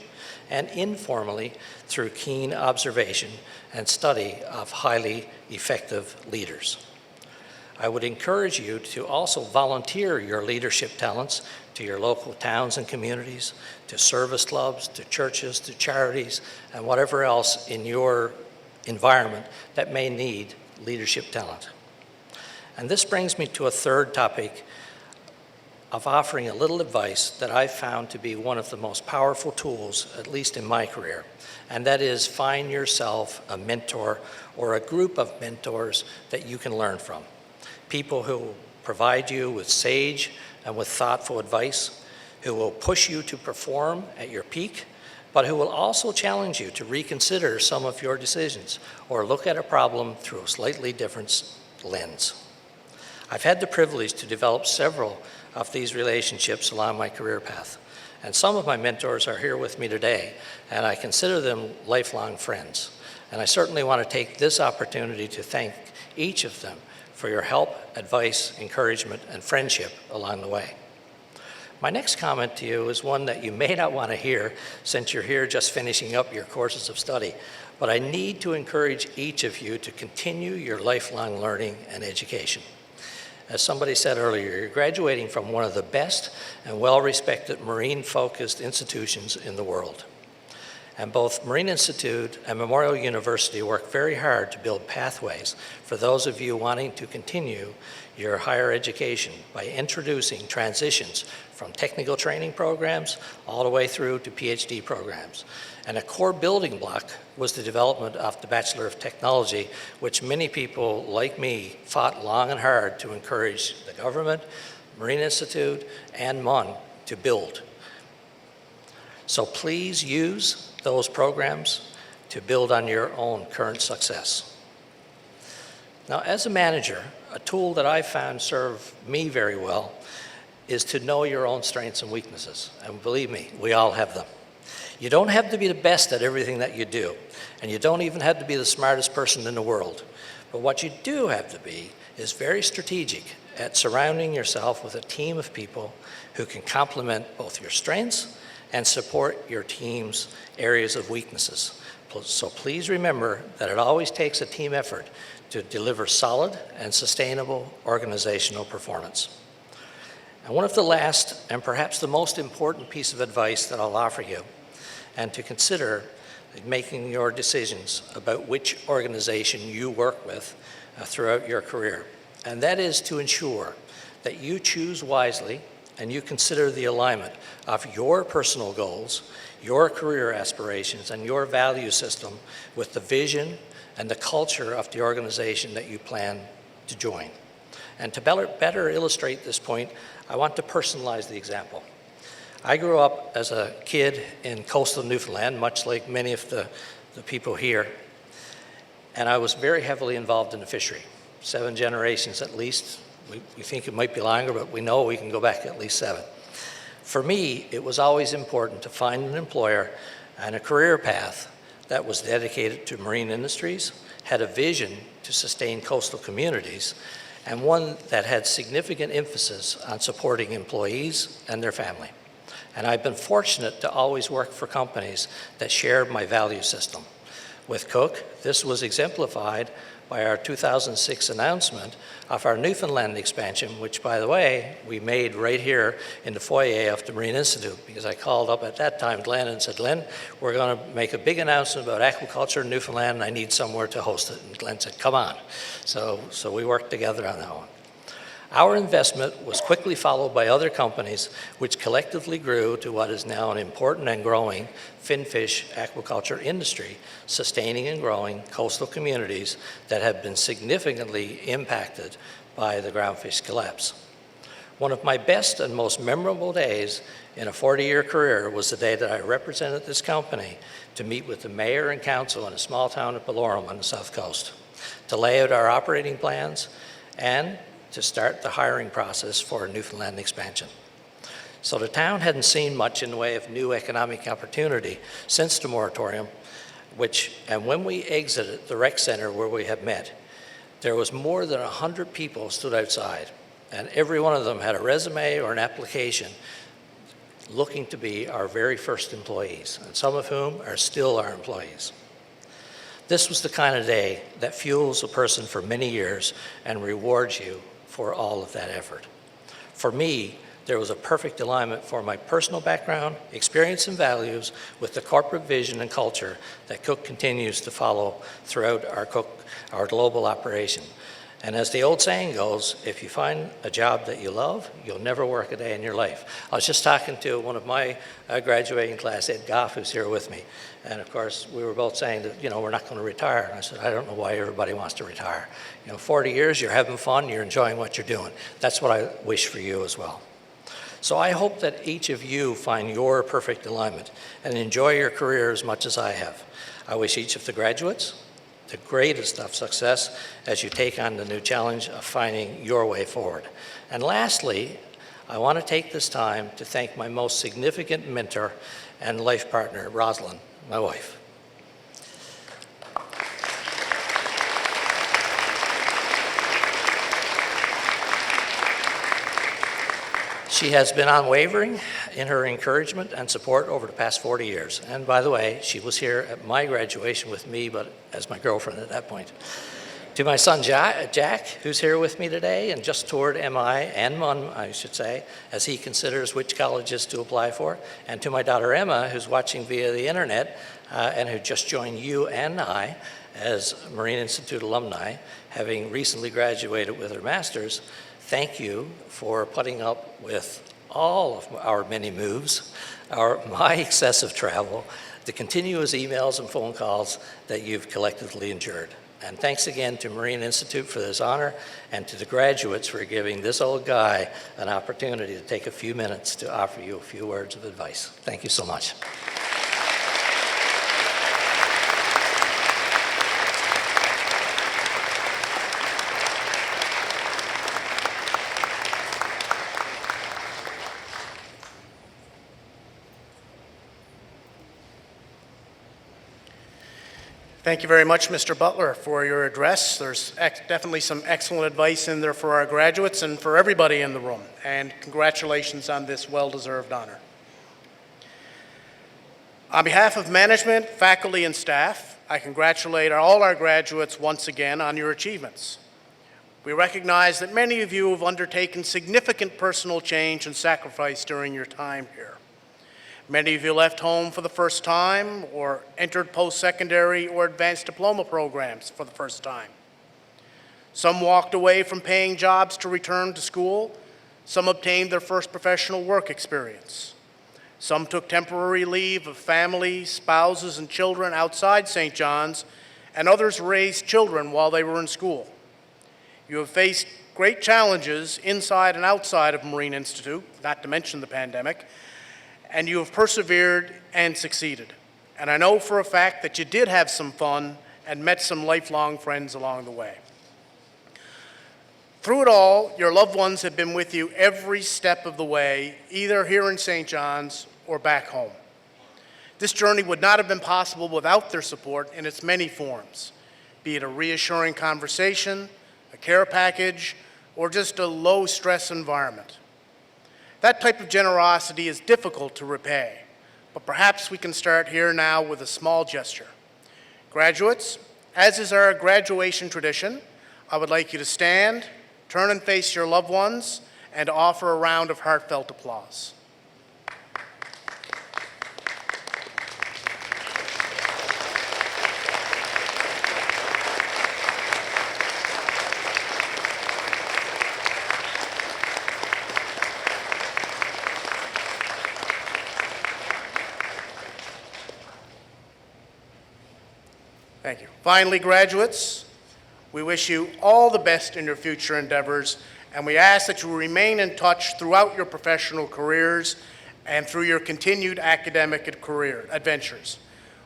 and informally through keen observation and study of highly effective leaders. I would encourage you to also volunteer your leadership talents to your local towns and communities, to service clubs, to churches, to charities, and whatever else in your environment that may need leadership talent. And this brings me to a third topic of offering a little advice that I've found to be one of the most powerful tools, at least in my career, and that is find yourself a mentor or a group of mentors that you can learn from. People who will provide you with sage and with thoughtful advice, who will push you to perform at your peak, but who will also challenge you to reconsider some of your decisions or look at a problem through a slightly different lens. I've had the privilege to develop several of these relationships along my career path. And some of my mentors are here with me today, and I consider them lifelong friends. And I certainly want to take this opportunity to thank each of them for your help, advice, encouragement, and friendship along the way. My next comment to you is one that you may not want to hear since you're here just finishing up your courses of study, but I need to encourage each of you to continue your lifelong learning and education. As somebody said earlier, you're graduating from one of the best and well-respected marine-focused institutions in the world. And both Marine Institute and Memorial University work very hard to build pathways for those of you wanting to continue your higher education by introducing transitions from technical training programs all the way through to PhD programs. And a core building block was the development of the Bachelor of Technology, which many people like me fought long and hard to encourage the government, Marine Institute, and MUN to build. So please use those programs to build on your own current success. Now, as a manager, a tool that I've found serve me very well is to know your own strengths and weaknesses. And believe me, we all have them. You don't have to be the best at everything that you do, and you don't even have to be the smartest person in the world. But what you do have to be is very strategic at surrounding yourself with a team of people who can complement both your strengths and support your team's areas of weaknesses. So please remember that it always takes a team effort to deliver solid and sustainable organizational performance. And one of the last and perhaps the most important piece of advice that I'll offer you, and to consider making your decisions about which organization you work with throughout your career, and that is to ensure that you choose wisely and you consider the alignment of your personal goals, your career aspirations, and your value system with the vision and the culture of the organization that you plan to join. And to better illustrate this point, I want to personalize the example. I grew up as a kid in coastal Newfoundland, much like many of the people here, and I was very heavily involved in the fishery, 7 generations at least. We think it might be longer, but we know we can go back at least 7. For me, it was always important to find an employer and a career path that was dedicated to marine industries, had a vision to sustain coastal communities, and one that had significant emphasis on supporting employees and their family. And I've been fortunate to always work for companies that shared my value system. With Cook, this was exemplified by our 2006 announcement of our Newfoundland expansion, which, by the way, we made right here in the foyer of the Marine Institute, because I called up at that time Glenn and said, Glenn, we're going to make a big announcement about aquaculture in Newfoundland, and I need somewhere to host it. And Glenn said, come on. So we worked together on that one. Our investment was quickly followed by other companies, which collectively grew to what is now an important and growing finfish aquaculture industry, sustaining and growing coastal communities that have been significantly impacted by the groundfish collapse. One of my best and most memorable days in a 40-year career was the day that I represented this company to meet with the mayor and council in a small town of Belorem on the south coast, to lay out our operating plans and to start the hiring process for a Newfoundland expansion. So the town hadn't seen much in the way of new economic opportunity since the moratorium, and when we exited the rec center where we had met, there was more than 100 people stood outside, and every one of them had a resume or an application looking to be our very first employees, and some of whom are still our employees. This was the kind of day that fuels a person for many years and rewards you for all of that effort. For me, there was a perfect alignment for my personal background, experience, and values with the corporate vision and culture that Cook continues to follow throughout our global operation. And as the old saying goes, if you find a job that you love, you'll never work a day in your life. I was just talking to one of my graduating class, Ed Goff, who's here with me. And of course, we were both saying that, we're not going to retire. And I said, I don't know why everybody wants to retire. 40 years, you're having fun, you're enjoying what you're doing. That's what I wish for you as well. So I hope that each of you find your perfect alignment and enjoy your career as much as I have. I wish each of the graduates the greatest of success as you take on the new challenge of finding your way forward. And lastly, I want to take this time to thank my most significant mentor and life partner, Rosalind, my wife. She has been unwavering in her encouragement and support over the past 40 years. And by the way, she was here at my graduation with me, but as my girlfriend at that point. To my son Jack, who's here with me today and just toured MI and MUN, I should say, as he considers which colleges to apply for. And to my daughter Emma, who's watching via the internet and who just joined you and I as Marine Institute alumni, having recently graduated with her master's. Thank you for putting up with all of our many moves, my excessive travel, the continuous emails and phone calls that you've collectively endured. And thanks again to Marine Institute for this honor and to the graduates for giving this old guy an opportunity to take a few minutes to offer you a few words of advice. Thank you so much. Thank you very much, Mr. Butler, for your address. There's definitely some excellent advice in there for our graduates and for everybody in the room. And congratulations on this well-deserved honor. On behalf of management, faculty, and staff, I congratulate all our graduates once again on your achievements. We recognize that many of you have undertaken significant personal change and sacrifice during your time here. Many of you left home for the first time or entered post-secondary or advanced diploma programs for the first time. Some walked away from paying jobs to return to school. Some obtained their first professional work experience. Some took temporary leave of family, spouses, and children outside St. John's, and others raised children while they were in school. You have faced great challenges inside and outside of Marine Institute, not to mention the pandemic, and you have persevered and succeeded. And I know for a fact that you did have some fun and met some lifelong friends along the way. Through it all, your loved ones have been with you every step of the way, either here in St. John's or back home. This journey would not have been possible without their support in its many forms, be it a reassuring conversation, a care package, or just a low-stress environment. That type of generosity is difficult to repay, but perhaps we can start here now with a small gesture. Graduates, as is our graduation tradition, I would like you to stand, turn and face your loved ones, and offer a round of heartfelt applause. Thank you. Finally, graduates, we wish you all the best in your future endeavors, and we ask that you remain in touch throughout your professional careers and through your continued academic career adventures.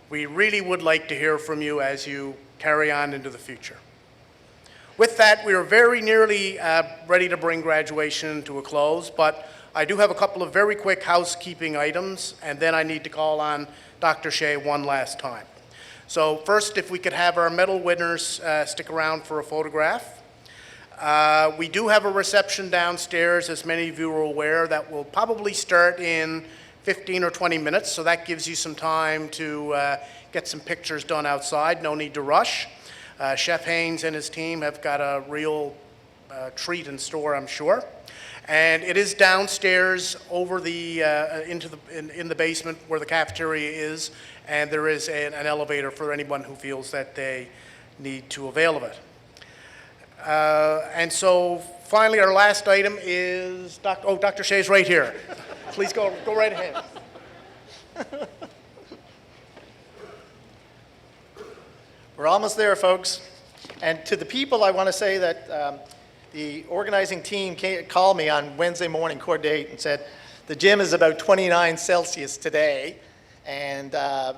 We really would like to hear from you as you carry on into the future. With that, we are very nearly ready to bring graduation to a close, but I do have a couple of very quick housekeeping items, and then I need to call on Dr. Shea one last time. So first, if we could have our medal winners stick around for a photograph. We do have a reception downstairs, as many of you are aware, that will probably start in 15 or 20 minutes, so that gives you some time to get some pictures done outside. No need to rush. Chef Haynes and his team have got a real treat in store, I'm sure. And it is downstairs over the in the basement where the cafeteria is, and there is an elevator for anyone who feels that they need to avail of it. And so finally, our last item is Dr. Shea's right here. Please go right ahead. We're almost there, folks. And to the people, I want to say that the organizing team called me on Wednesday morning, core date, and said, the gym is about 29 Celsius today, and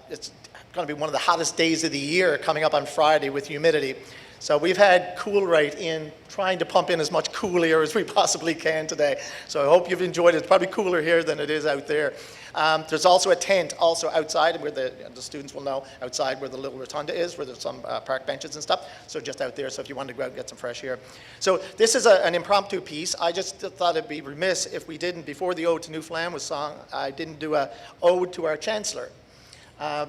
it's going to be one of the hottest days of the year coming up on Friday with humidity. So we've had Cool-Rite in, trying to pump in as much cool air as we possibly can today. So I hope you've enjoyed it. It's probably cooler here than it is out there. There's also a tent also outside where the students will know, outside where the little rotunda is, where there's some park benches and stuff. So just out there, so if you wanted to go out and get some fresh air. So this is an impromptu piece. I just thought it'd be remiss if we didn't, before the Ode to Newfoundland was sung, I didn't do a ode to our Chancellor.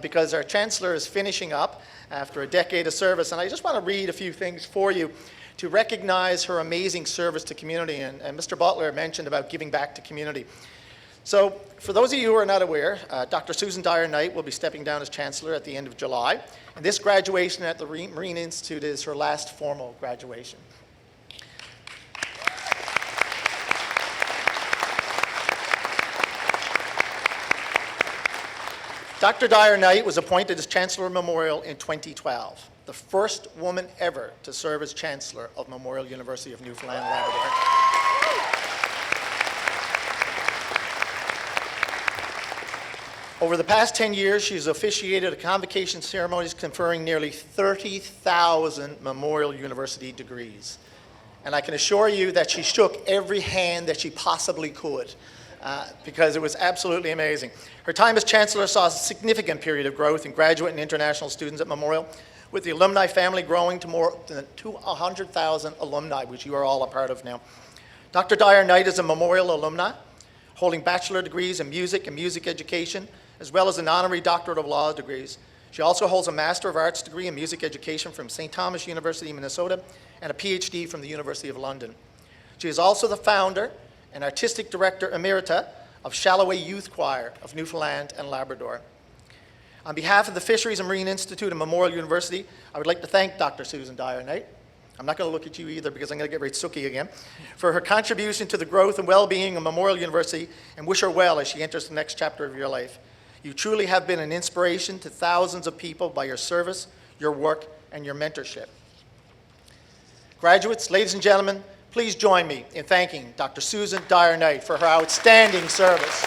Because our Chancellor is finishing up after a decade of service. And I just want to read a few things for you to recognize her amazing service to community. And Mr. Butler mentioned about giving back to community. So for those of you who are not aware, Dr. Susan Dyer Knight will be stepping down as Chancellor at the end of July. And this graduation at the Marine Institute is her last formal graduation. Dr. Dyer Knight was appointed as Chancellor Memorial in 2012, the first woman ever to serve as Chancellor of Memorial University of Newfoundland and Labrador. Over the past 10 years, she's officiated a convocation ceremonies conferring nearly 30,000 Memorial University degrees. And I can assure you that she shook every hand that she possibly could. Because it was absolutely amazing. Her time as Chancellor saw a significant period of growth in graduate and international students at Memorial, with the alumni family growing to more than 100,000 alumni, which you are all a part of now. Dr. Dyer Knight is a Memorial alumna, holding bachelor degrees in music and music education, as well as an honorary doctorate of law degrees. She also holds a Master of Arts degree in music education from St. Thomas University, Minnesota, and a PhD from the University of London. She is also the founder and Artistic Director Emerita of Shalloway Youth Choir of Newfoundland and Labrador. On behalf of the Fisheries and Marine Institute and Memorial University, I would like to thank Dr. Susan Dyer Knight. I'm not going to look at you either because I'm going to get very sooky again, for her contribution to the growth and well-being of Memorial University, and wish her well as she enters the next chapter of your life. You truly have been an inspiration to thousands of people by your service, your work, and your mentorship. Graduates, ladies and gentlemen, please join me in thanking Dr. Susan Dyer Knight for her outstanding service.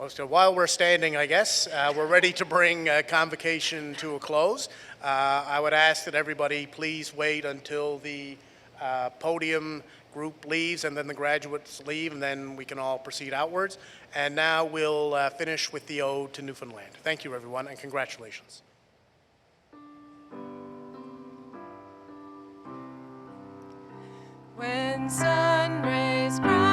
So while we're standing, I guess, we're ready to bring Convocation to a close. I would ask that everybody please wait until the podium group leaves and then the graduates leave, and then we can all proceed outwards. And now we'll finish with the Ode to Newfoundland. Thank you, everyone, and congratulations. When sun rays cry